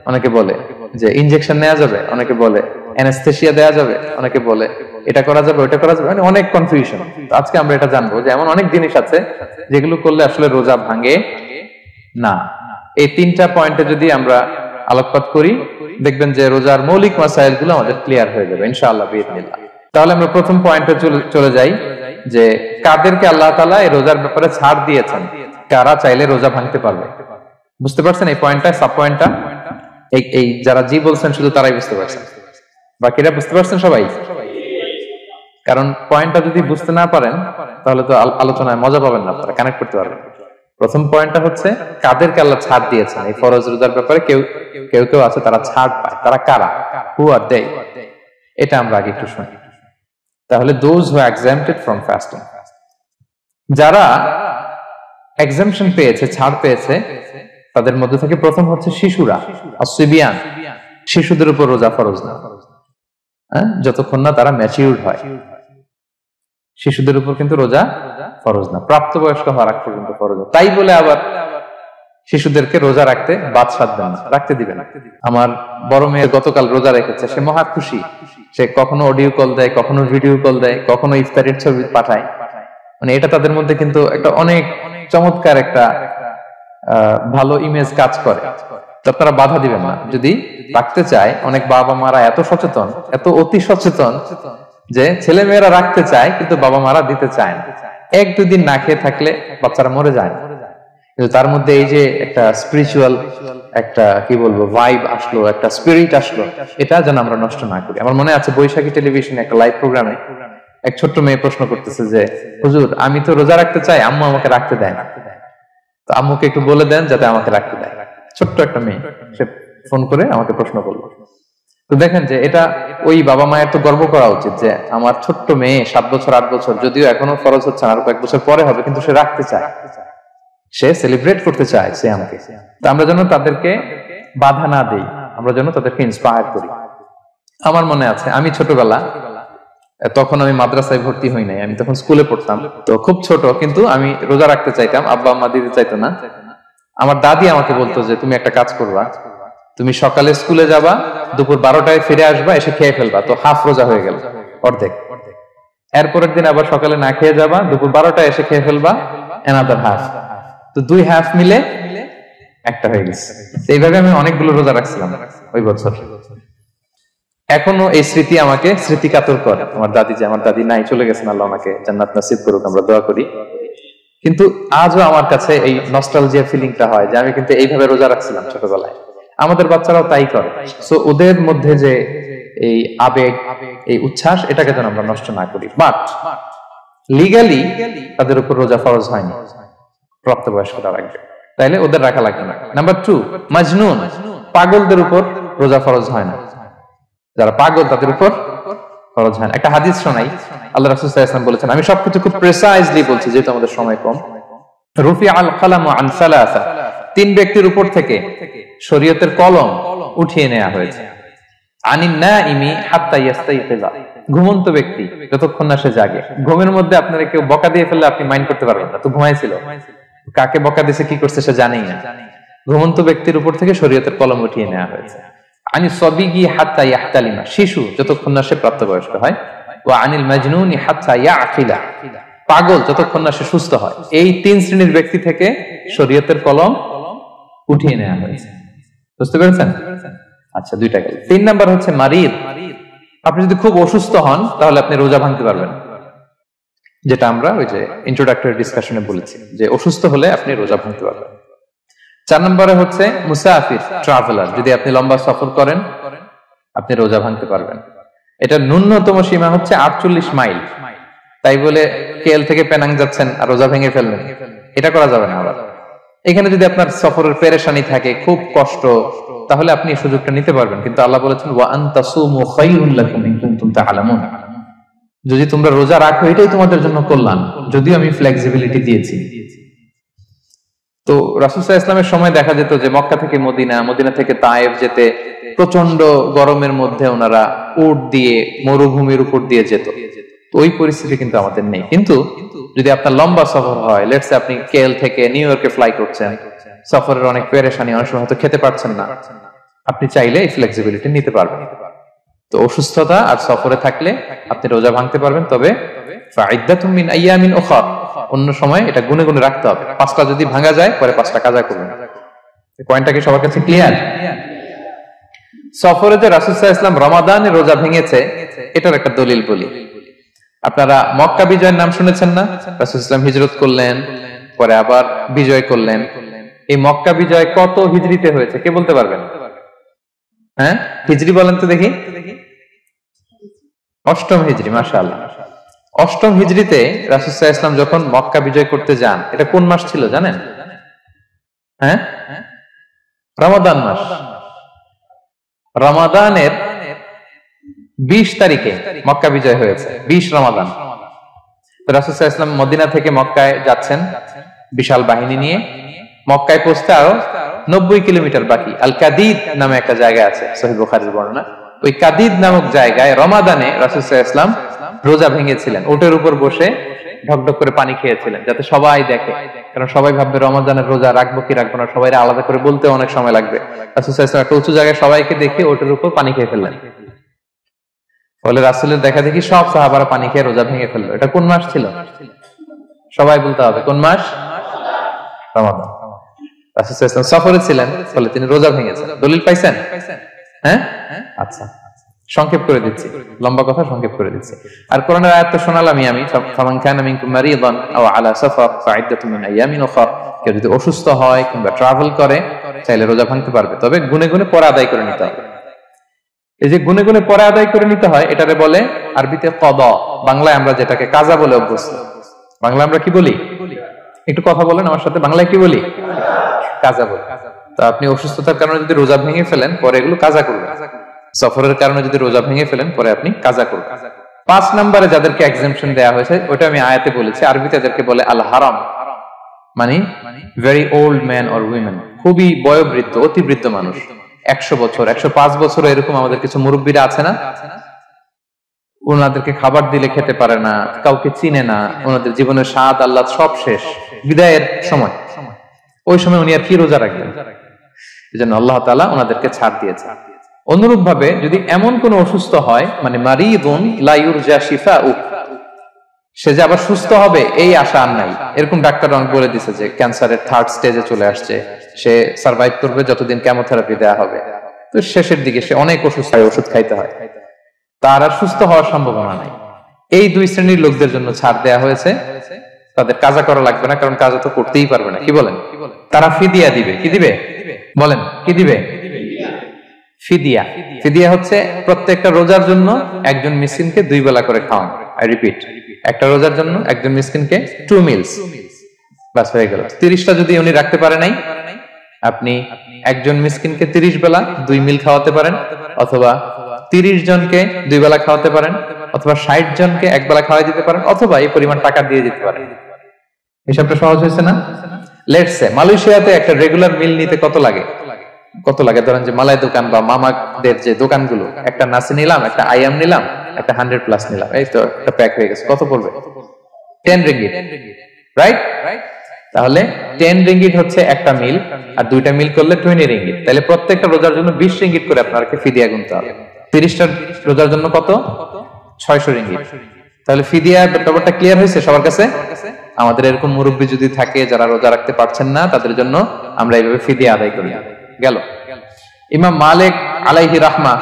S1: অনেকে বলে যে ইনজেকশন নেওয়া যাবে, অনেকে বলে অ্যানেস্থেসিয়া দেওয়া যাবে, অনেকে বলে এটা করা যাবে ওটা করা যাবে, মানে অনেক কনফিউশন। আজকে আমরা এটা জানবো যে এমন অনেক জিনিস আছে যেগুলো করলে আসলে রোজা ভাঙে না। এই 3টা পয়েন্টে যদি আমরা আলোকপাত করি, দেখবেন যে রোজার মৌলিক মাসাইল গুলো আমাদের ক্লিয়ার হয়ে যাবে ইনশাআল্লাহ বিইذনিল্লাহ। তাহলে আমরা প্রথম পয়েন্টে চলে যাই যে কাদেরকে আল্লাহ তাআলা এই রোজার ব্যাপারে ছাড় দিয়েছেন, কারা চাইলে রোজা ভাঙতে পারবে। বুঝতে পারছেন এই পয়েন্টটা, সাব পয়েন্টটা? এই যারা জি বলছেন শুধু তারাই বুঝতে পারছেন, বাকিরা বুঝতে পারছেন সবাই? কারণ পয়েন্টটা যদি বুঝতে না পারেন তাহলে তো আলোচনায় মজা পাবেন না, আপনারা কানেক্ট করতে পারবেন। প্রথম পয়েন্টটা হচ্ছে কাদেরকে আল্লাহ ছাড় দিয়েছেন এই ফরজ রোজার ব্যাপারে। কেউ কেউ আছে তারা ছাড় পায়, তারা কারা? হু আর দে? এটা আমরা আগে একটু শুনি। তাহলে দোজ হু এক্সাম্পটেড ফ্রম ফাস্টিং, যারা এক্সাম্পশন পেয়েছে, ছাড় পেয়েছে, তাদের মধ্যে থেকে প্রথম হচ্ছে শিশুরা, আসিবিয়ান। শিশুদের উপর রোজা ফরজ না, যতক্ষণ না তারা ম্যাচিউরড হয়। শিশুদের উপর কিন্তু রোজা ফরজ না, প্রাপ্তবয়স্ক হওয়ার আগ পর্যন্ত ফরজ। তাই বলে আবার শিশুদেরকে রোজা রাখতে বাদ সাধবেন না, রাখতে দিবেন। আমার বড় মেয়ে গতকাল রোজা রেখেছে, সে মহা খুশি। সে কখনো অডিও কল দেয়, কখনো ভিডিও কল দেয়, কখনো ইফতারের ছবি পাঠায়। মানে এটা তাদের মধ্যে কিন্তু একটা অনেক চমৎকার একটা ভালো ইমেজ কাজ করে। তো আপনারা বাধা দিবেন না যদি রাখতে চায়। অনেক বাবা মারা এত সচেতন, এত অতি সচেতন যে ছেলে মেয়েরা রাখতে চায় কিন্তু বাবা মারা দিতে চায় না। 1-2 দিন না খেয়ে থাকলে বাচ্চারা মরে যায় না, কিন্তু তার মধ্যে এই যে একটা স্পিরিচুয়াল একটা কি বলবো ভাইব আসলো, একটা স্পিরিট আসলো, এটা যেন আমরা নষ্ট না করি। আমার মনে আছে বৈশাখী টেলিভিশনে একটা লাইভ প্রোগ্রামে এক ছোট্ট মেয়ে প্রশ্ন করতেছে যে হুজুর আমি তো রোজা রাখতে চাই, আম্মু আমাকে রাখতে দেয় না, তো আম্মুকে একটু বলে দেন যাতে আমাকে রাখতে দেয়। ছোট্ট একটা মেয়ে, সে ফোন করে আমাকে প্রশ্ন করলো। তো দেখেন যে এটা ওই বাবা মায়ের তো গর্ব করা উচিত যে আমার ছোট্ট মেয়ে 7 বছর 8 বছর, যদিও এখনো ফরজ হচ্ছে না, আরো কয়েক বছর পরে হবে, কিন্তু সে রাখতে চায়, সে সেলিব্রেট করতে চায় সিয়ামকে। তো আমরা যেন তাদেরকে বাধা না দেই, আমরা যেন তাদেরকে ইন্সপায়ার করি। আমার মনে আছে আমি ছোটবেলা, তখন আমি মাদ্রাসায় ভর্তি হই নাই, আমি তখন স্কুলে পড়তাম, তো খুব ছোট, কিন্তু আমি রোজা রাখতে চাইতাম, আব্বা আম্মা দিতে চাইতো না। আমার দাদি আমাকে বলতো যে তুমি একটা কাজ করবা, তুমি সকালে স্কুলে যাবা, দুপুর 12টায় ফিরে আসবা, এসে খেয়ে ফেলবা, তো হাফ রোজা হয়ে গেল, অর্ধেক। এরপরের দিন আবার সকালে না খেয়ে যাবা, দুপুর 12টায় এসে খেয়ে ফেলবা, এনাদার হাফ, তো 2 হাফ মিলে একটা হয়ে গেছে। এইভাবে আমি অনেকগুলো রোজা রাখছিলাম ওই বছর। এখনো এই স্মৃতি আমাকে স্মৃতিকাতর করে। আমার দাদি নাই, চলে গেছেন, আল্লাহ ওনাকে জান্নাত নসিব করুক, আমরা দোয়া করি। কিন্তু আজও আমার কাছে এই নস্টালজিয়া ফিলিংটা হয় যে আমি কিন্তু এইভাবে রোজা রাখছিলাম ছোটবেলায়। আমাদের বাচ্চারাও তাই করে। সো ওদের মধ্যে যে এই আবেগ, এই উচ্ছ্বাস, এটাকে যেন আমরা নষ্ট না করি। বাট লিগালি তাদের উপর রোজা ফরজ হয়নি, প্রাপ্তবয়স্করা রাখবে, তাইলে ওদের রাখা লাগবে না। নাম্বার 2, মাজনুন, পাগলদের উপর রোজা ফরজ হয় না। যারা পাগল তাদের উপর ফরজ হয় না। একটা হাদিস শোনাই, আল্লাহ রাসূল সাল্লাল্লাহু আলাইহি ওয়াসাল্লাম বলেছেন, আমি সবকিছু খুব প্রিসাইজলি বলছি যেহেতু আমাদের সময় কম। রুফিআল কালামু আন সালাসা, 3 ব্যক্তির উপর থেকে শরীয়তের কলম উঠিয়ে নেওয়া হয়েছে। আনিন নাইমি হাত্তা ইয়াস্তাইকিযা, ঘুমন্ত ব্যক্তি যতক্ষণ না সে জাগে। ঘুমের মধ্যে আপনারা কেউ বকা দিয়ে ফেললে আপনি মাইন্ড করতে পারবেন না, তো ঘুমাইছিল, কাকে বকা দিয়েছে কি করছে সে জানেই না। ঘুমন্ত ব্যক্তির উপর থেকে শরীয়তের কলম উঠিয়ে নেওয়া হয়েছে। আনি সাবিগি হাত্তা ইয়াহতালিমা, শিশু যতক্ষণ না সে প্রাপ্তবয়স্ক হয়, ওয়া আনিল মাজনুনি হাত্তা ইয়াকিলা, পাগল যতক্ষণ না সে সুস্থ হয়। এই 3 শ্রেণীর ব্যক্তি থেকে শরীয়তের কলম উঠিয়ে নেওয়া হয়েছে। বুঝতে পেরেছেন? আচ্ছা, 2টা গেল। 3 নাম্বার হচ্ছে মারিদ। আপনি যদি খুব অসুস্থ হন তাহলে আপনি রোজা ভাঙতে পারবেন, যেটা আমরা ওই যে ইন্ট্রোডাক্টরি ডিসকাশনে বলেছি যে অসুস্থ হলে আপনি রোজা ভাঙতে পারবেন। 4 নম্বরে হচ্ছে মুসাফির, ট্রাভেলার, যদি আপনি লম্বা সফর করেন আপনি রোজা ভাঙতে পারবেন। এটা ন্যূনতম সীমা হচ্ছে 48 মাইল। তাই বলে কেএল থেকে পেনাং যাচ্ছেন আর রোজা ভেঙে ফেললেন, এটা করা যাবে না। আবার এখানে যদি আপনার সফরের পেরেশানি থাকে, খুব কষ্ট, তাহলে আপনি এই সুযোগটা নিতে পারবেন। কিন্তু আল্লাহ বলেছেন ওয়া আন তাসুমু খায়রুল লাকুম ইন কুনতুম তা'লামুন, যদি তোমরা রোজা রাখো এটাই তোমাদের জন্য কল্যাণ, যদিও আমি ফ্লেক্সিবিলিটি দিয়েছি। তো রাসূল সাল্লাল্লাহু আলাইহি ওয়াসাল্লামের সময় দেখা যেত যে মক্কা থেকে মদিনা, মদিনা থেকে তায়েফ যেতে প্রচন্ড গরমের মধ্যে ওনারা উট দিয়ে মরুভূমির উপর দিয়ে যেত। তো ওই পরিস্থিতি কিন্তু আমাদের নেই। কিন্তু যদি আপনার লম্বা সফর হয়, লেটস সে আপনি কেএল থেকে নিউ ইয়র্কে ফ্লাই করছেন, সফরের অনেক পেরেশানি, অনেক সময় হয়তো খেতে পারছেন না, আপনি চাইলে এই ফ্লেক্সিবিলিটি নিতে পারবেন। তো অসুস্থতা আর সফরে থাকলে আপনি রোজা ভাঙতে পারবেন, তবে ফাইদ্দাতুম মিন আইয়ামিন উখরা, অন্য সময় এটা গুনে গুনে রাখতে হবে। 5টা যদি ভাঙা যায় পরে 5টা কাজা করবেন। পয়েন্টটা কি সবার কাছে ক্লিয়ার? সফরে যে রাসূল সাল্লাল্লাহু আলাইহি ওয়াসাল্লাম রমাদানে রোজা ভেঙেছে, এটার একটা দলিল বলি। আপনারা মক্কা বিজয়ের নাম শুনেছেন না? রাসূল সাল্লাল্লাহু আলাইহি ওয়াসাল্লাম হিজরত করলেন, পরে আবার বিজয় করলেন। এই মক্কা বিজয় কত হিজরিতে হয়েছে কে বলতে পারবেন? হ্যাঁ, হিজরি বলেন তো দেখি। 8ম হিজরি, মাশাআল্লাহ। 8ম হিজরিতে রাসূল সাল্লাল্লাহু আলাইহি ওয়াসাল্লাম যখন মক্কা বিজয় করতে যান, এটা কোন মাস ছিল জানেন? হ্যাঁ, রমাদান মাস। রমাদানের 20 তারিখে মক্কা বিজয় হয়েছে, 20 রমাদান। রাসূল সাল্লাল্লাহু আলাইহি ওয়াসাল্লাম মদিনা থেকে মক্কায় যাচ্ছেন বিশাল বাহিনী নিয়ে। মক্কায় পৌঁছতে আরো 90 কিলোমিটার বাকি। আল কাদিদ নামে একটা জায়গা আছে, সহিহ বুখারীর বর্ণনা। ওই কাদিদ নামক জায়গায় রমাদানে রাসূল সাল্লাল্লাহু আলাইহি ওয়াসাল্লাম রোজা ভেঙেছিলেন, ওটের উপর বসে ঢকঢক করে পানি খেয়েছিলেন, যাতে সবাই দেখে। কারণ সবাই ভাববে রমাদানের রোজা রাখবো কি রাখবো না, সবাই আলাদা করে বলতে অনেক সময় লাগবে। রাসূল সাল্লাল্লাহু আলাইহি ওয়াসাল্লাম একটা উঁচু জায়গায় সবাইকে দেখে ওটের উপর পানি খেয়ে ফেললেন। ফলে রাসূলের দেখা দেখি সব সাহাবারা পানি খেয়ে রোজা ভেঙে ফেললো। এটা কোন মাস ছিল? সবাই বলতে হবে কোন মাস? রমাদান। রাসূল সাল্লাল্লাহু আলাইহি ওয়াসাল্লাম সফরে ছিলেন, ফলে তিনি রোজা ভেঙেছেন। দলিল পাইছেন? হ্যাঁ, আচ্ছা, সংক্ষেপ করে দিচ্ছি, লম্বা কথা সংক্ষেপ করে দিচ্ছি। আর কোরআনের আয়াত তো শোনালামই আমি, ফামান কানা মিনকুম মারিদান আও আলা সাফার ফাইদ্দাতুম মিন আইয়ামিন উখরা, কেউ যদি অসুস্থ হয় কিংবা ট্রাভেল করে চাইলে রোজা ভাঙতে পারবে, তবে গুনে গুনে পরে আদায় করে নিতে হবে। এই যে গুনে গুনে পরে আদায় করে নিতে হয়, এটারে বলে আরবিতে কদা, বাংলায় আমরা যেটাকে কাজা বলে অভ্যস্ত। বাংলা আমরা কি বলি? একটু কথা বলেন আমার সাথে, বাংলায় কি বলি? কাজা বলি। তো আপনি অসুস্থতার কারণে যদি রোজা ভেঙে ফেলেন পরে এগুলো কাজা করবেন, সফরের কারণে যদি রোজা ভেঙে ফেলেন পরে আপনি কাজা করবেন। 5 নম্বরে যাদেরকে এক্সাম্পশন দেয়া হয়েছে ওটা আমি আয়াতে বলেছি, আরবিতে যাদেরকে বলে আল হারাম, মানে very old man or women, খুবই বয়োবৃদ্ধ, অতিবৃদ্ধ মানুষ, 100 বছর 105 বছর এরকম আমাদের কিছু মুরব্বীরা আছে না, ওনাদেরকে খাবার দিলে খেতে পারে না, কাউকে চিনে না, ওনাদের জীবনের স্বাদ আল্লাহ সব শেষ, বিদায়ের সময়, ওই সময় উনি আর কি রোজা রাখবেন? এজন্য আল্লাহ তাআলা ওনাদেরকে ছাড় দিয়েছে। অনুরূপ ভাবে যদি এমন কোন অসুস্থ হয়, মানে মারিদুন লা ইউরজা শিফাউ, সে যে আবার সুস্থ হবে এই আশা আর নাই, এরকম ডাক্তার অনেক বলে দিছে যে ক্যান্সারের 3rd স্টেজে চলে আসছে, সে সার্ভাইভ করবে যতদিন কেমোথেরাপি দেয়া হবে, তো শেষের দিকে সে অনেক অসুস্থ হয়, ওষুধ খাইতে হয়, তার আর সুস্থ হওয়ার সম্ভাবনা নাই। এই 2 শ্রেণীর লোকদের জন্য ছাড় দেয়া হয়েছে, তাদের কাজা করা লাগবে না, কারণ কাজা তো করতেই পারবে না। কি বলেন? তারা ফিদিয়া দিবে। কি দিবে বলেন? কি দিবে? ফিদিয়া। ফিদিয়া হচ্ছে প্রত্যেকটা রোজার জন্য একজন মিসকিনকে 2 বেলা করে খাওয়ানো। আই রিপিট, একটা রোজার জন্য একজন মিসকিনকে 2 মিলস, বাস হয়ে গেল। 30টা যদি উনি রাখতে পারে নাই, আপনি একজন মিসকিনকে 30 বেলা 2 মিল খাওয়াতে পারেন, অথবা 30 জনকে 2 বেলা খাওয়াতে পারেন, অথবা 60 জনকে 1 বেলা খাওয়াই দিতে পারেন, অথবা এই পরিমাণ টাকা দিয়ে দিতে পারেন। হিসাবটা সহজ হয়েছে না? লেটস সে মালয়েশিয়াতে একটা রেগুলার মিল নিতে কত লাগে? ধরেন যে মালাই দোকান বা মামাদের যে দোকানগুলো, একটা নাসি নিলাম, একটা আইয়াম নিলাম, একটা 100+ নিলাম, এই তো একটা প্যাক হয়ে গেছে। কত পড়বে? 10 রিঙ্গিট, রাইট? তাহলে 10 রিঙ্গিট হচ্ছে একটা মিল, আর দুইটা মিল করলে 20 রিঙ্গিট। তাহলে প্রত্যেকটা রোজার জন্য 20 রিঙ্গিট করে আপনাকে ফিদিয়া গুনতে হবে। 30টা রোজার জন্য কত? 600 রিঙ্গিট। তাহলে ফিদিয়ার ব্যাপারটা ক্লিয়ার হয়েছে সবার কাছে? আমাদের এরকম মুরব্বী যদি থাকে যারা রোজা রাখতে পারছেন না, তাদের জন্য আমরা এইভাবে ফিদিয়া আদায় করি। গেল। ইমাম মালিক আলাইহি রাহমা,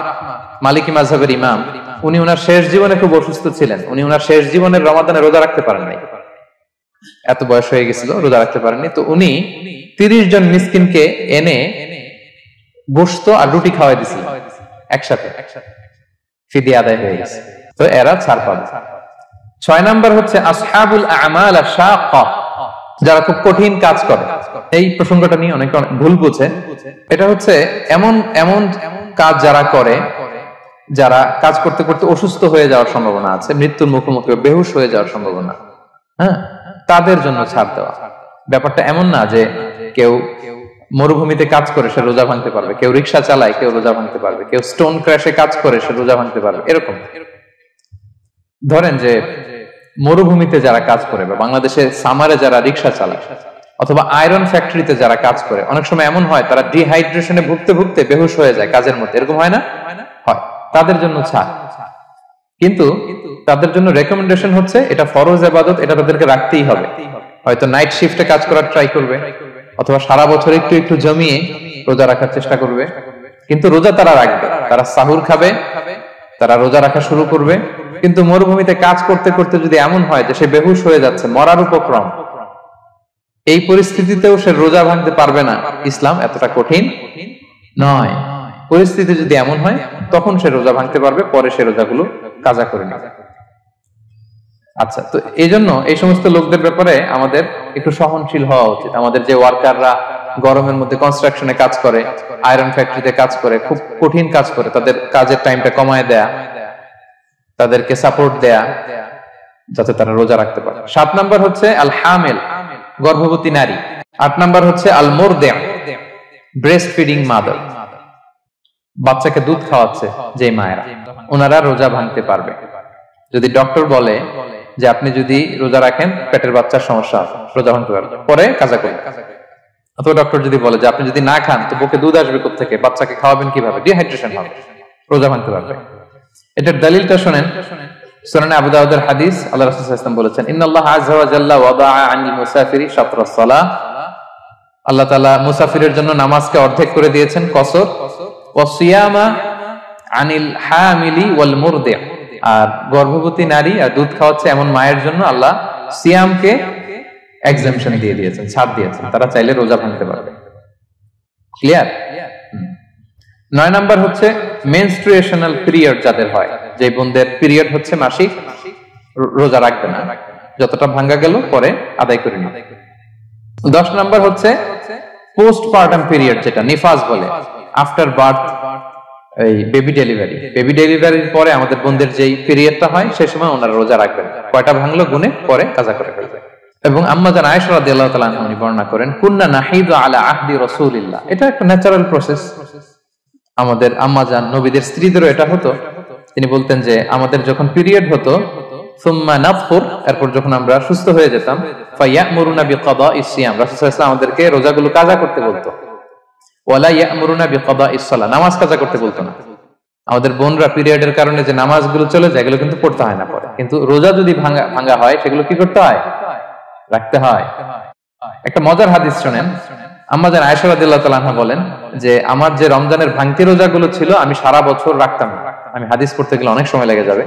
S1: মালিকি মাযহাবের ইমাম, উনি ওনার শেষ জীবনে খুব অসুস্থ ছিলেন। উনি ওনার শেষ জীবনের রমাদানে রোজা রাখতে পারেন নাই, এত বয়স হয়ে গেছিল, রোজা রাখতে পারেননি। তো উনি 30 জন মিসকিনকে এনে গোশত আর রুটি খাওয়াই দিয়েছিলেন একসাথে, ফিদিয়া আদায় হয়ে গেছে। তো এরা ছাড় পাবে। 6 নাম্বার হচ্ছে আসহাবুল আমাল আশ-শাক্কা, যারা খুব কঠিন কাজ করে। এই প্রসঙ্গটা নিয়ে অনেকে ভুল বুঝে। এটা হচ্ছে এমন এমন কাজ যারা করে, যারা কাজ করতে করতে অসুস্থ হয়ে যাওয়ার সম্ভাবনা আছে, মৃত্যুর মুখোমুখি বেহুশ হয়ে যাওয়ার সম্ভাবনা, হ্যাঁ, তাদের জন্য ছাড় দেওয়া। ব্যাপারটা এমন না যে কেউ মরুভূমিতে কাজ করে সে রোজা ভাঙতে পারবে, কেউ রিক্সা চালায় কেউ রোজা ভাঙতে পারবে, কেউ স্টোন ক্র্যাশে কাজ করে সে রোজা ভাঙতে পারবে, এরকম। ধরেন যে মরুভূমিতে যারা কাজ করে, বা বাংলাদেশে সামারে যারা রিক্সা চালায়, অথবা আয়রন ফ্যাক্টরিতে যারা কাজ করে, অনেক সময় এমন হয় তারা ডিহাইড্রেশনে ভুগতে ভুগতে বেহুশ হয়ে যায় কাজের মধ্যে, এরকম হয় না? হয়। তাদের জন্য ছাড়, কিন্তু তাদের জন্য রেকমেন্ডেশন হচ্ছে এটা ফরজ ইবাদত, এটা তাদেরকে রাখতেই হবে। হয়তো নাইট শিফটে কাজ করার ট্রাই করবে, অথবা সারা বছর একটু একটু জমিয়ে রোজা রাখার চেষ্টা করবে, কিন্তু রোজা তারা রাখবে। তারা সাহুর খাবে, তারা রোজা রাখা শুরু করবে। কিন্তু মরুভূমিতে কাজ করতে করতে যদি এমন হয় যে সে বেহুশ হয়ে যাচ্ছে, মরার উপক্রম, এই পরিস্থিতিতেও সে রোজা ভাঙতে পারবে না, ইসলাম এতটা কঠিন নয়। পরিস্থিতি যদি এমন হয় তখন সে রোজা ভাঙতে পারবে, পরে সে রোজাগুলো কাজা করে নেবে। আচ্ছা, তো এই জন্য এই সমস্ত লোকদের ব্যাপারে আমাদের একটু সহনশীল হওয়া উচিত। আমাদের যে ওয়ার্কাররা গরমের মধ্যে কনস্ট্রাকশনে কাজ করে, আয়রন ফ্যাক্টরিতে কাজ করে, খুব কঠিন কাজ করে, তাদের কাজের টাইমটা কমায় দেয়া, তাদেরকে সাপোর্ট দেয়া, যাতে তারা রোজা রাখতে পারে। 7 নাম্বার হচ্ছে আল হামিল, গর্ভবতী নারী। 8 নাম্বার হচ্ছে আল মুরদি', ব্রেস্ট ফিডিং মাদার, বাচ্চাকে দুধ খাওয়াচ্ছে যে মায়েরা, ওনারা রোজা ভাঙতে পারবে। যদি ডক্টর বলে যে আপনি যদি রোজা রাখেন পেটের বাচ্চার সমস্যা, রোজা ভাঙতে পারবে, পরে কাজা করবেন। অথবা ডক্টর যদি বলে যে আপনি যদি না খান তো বুকে দুধ আসবে কোত্থেকে, বাচ্চাকে খাওয়াবেন কিভাবে, ডিহাইড্রেশন হবে, রোজা ভাঙতে পারবে। এটার দলিলটা শুনেন, সুনানে আবু দাউদের হাদিস, আল্লাহ রাসূল সাল্লাল্লাহু আলাইহি ওয়াসাল্লাম বলেছেন, ইন্নাল্লাহ আযজা ওয়া জাল্লা ওয়াদাআ আনিল মুসাফিরি শাতরাস সালাহ, আল্লাহ তাআলা মুসাফিরের জন্য নামাজকে অর্ধেক করে দিয়েছেন, কসর, ওয়া সিয়ামা আনিল হামিলি ওয়াল মুরদি', আর গর্ভবতী নারী আর দুধ খাওয়াচ্ছে এমন মায়ের জন্য আল্লাহ সিয়ামকে এক্সাম্পশন দিয়ে দিয়েছেন, ছাড় দিয়েছেন, তারা চাইলে রোজা ভাঙতে পারবে। ক্লিয়ার? 9 নাম্বার হচ্ছে মেনস্ট্রুয়েশনাল পিরিয়ড যাদের হয়, যে বোনদের পিরিয়ড হচ্ছে মাসিক, রোজা রাখবে না, যতটা ভাঙ্গা গেল পরে আদায় করে নিবে। 10 নাম্বার হচ্ছে পোস্টপার্টাম পিরিয়ড, যেটা নিফাস বলে, আফটার বার্থ, এই বেবি ডেলিভারি। বেবি ডেলিভারির পরে আমাদের বোনদের যেই পিরিয়ডটা হয় সেই সময় ওনারা রোজা রাখবেন, কয়টা ভাঙলো গুনে পরে কাজা করে ফেলবে। এবং আম্মা জান আয়েশা রাদিয়াল্লাহু তাআলা আনহা বর্ণনা করেন, কুন্না নাহিদু আলা আহদি রাসূলিল্লাহ, এটা একটা ন্যাচারাল প্রসেস। আমাদের আম্মা জান নবীদের স্ত্রীদেরও এটা হতো। তিনি বলতেন যে আমাদের যখন পিরিয়ড হতো, সুম্মা নাতফুর, এরপর যখন আমরা সুস্থ হয়ে যেতাম, ফায়ামুরুনা বিকাদাইস সিয়াম, রাসূল সাল্লাল্লাহু আলাইহি ওয়াসাল্লাম আমাদেরকে রোজাগুলো কাজা করতে বলতো, ওয়ালা ইয়ামুরুনা বিকাদাইস সালাহ, নামাজ কাজা করতে বলতো না। আমাদের বোনরা পিরিয়ডের কারণে যে নামাজগুলো চলে যায় এগুলো কিন্তু পড়তে হয় না পরে, কিন্তু রোজা যদি ভাঙা হয় সেগুলো কি করতে হয়? রাখতে হয়। একটা মজার হাদিস শুনেন, আম্মা জান আয়েশা রাদিয়াল্লাহু তাআলা আনহা বলেন যে আমার যে রমজানের ভাঙতি রোজাগুলো ছিল আমি সারা বছর রাখতাম না। আমি হাদিস পড়তে গেলে অনেক সময় লেগে যাবে।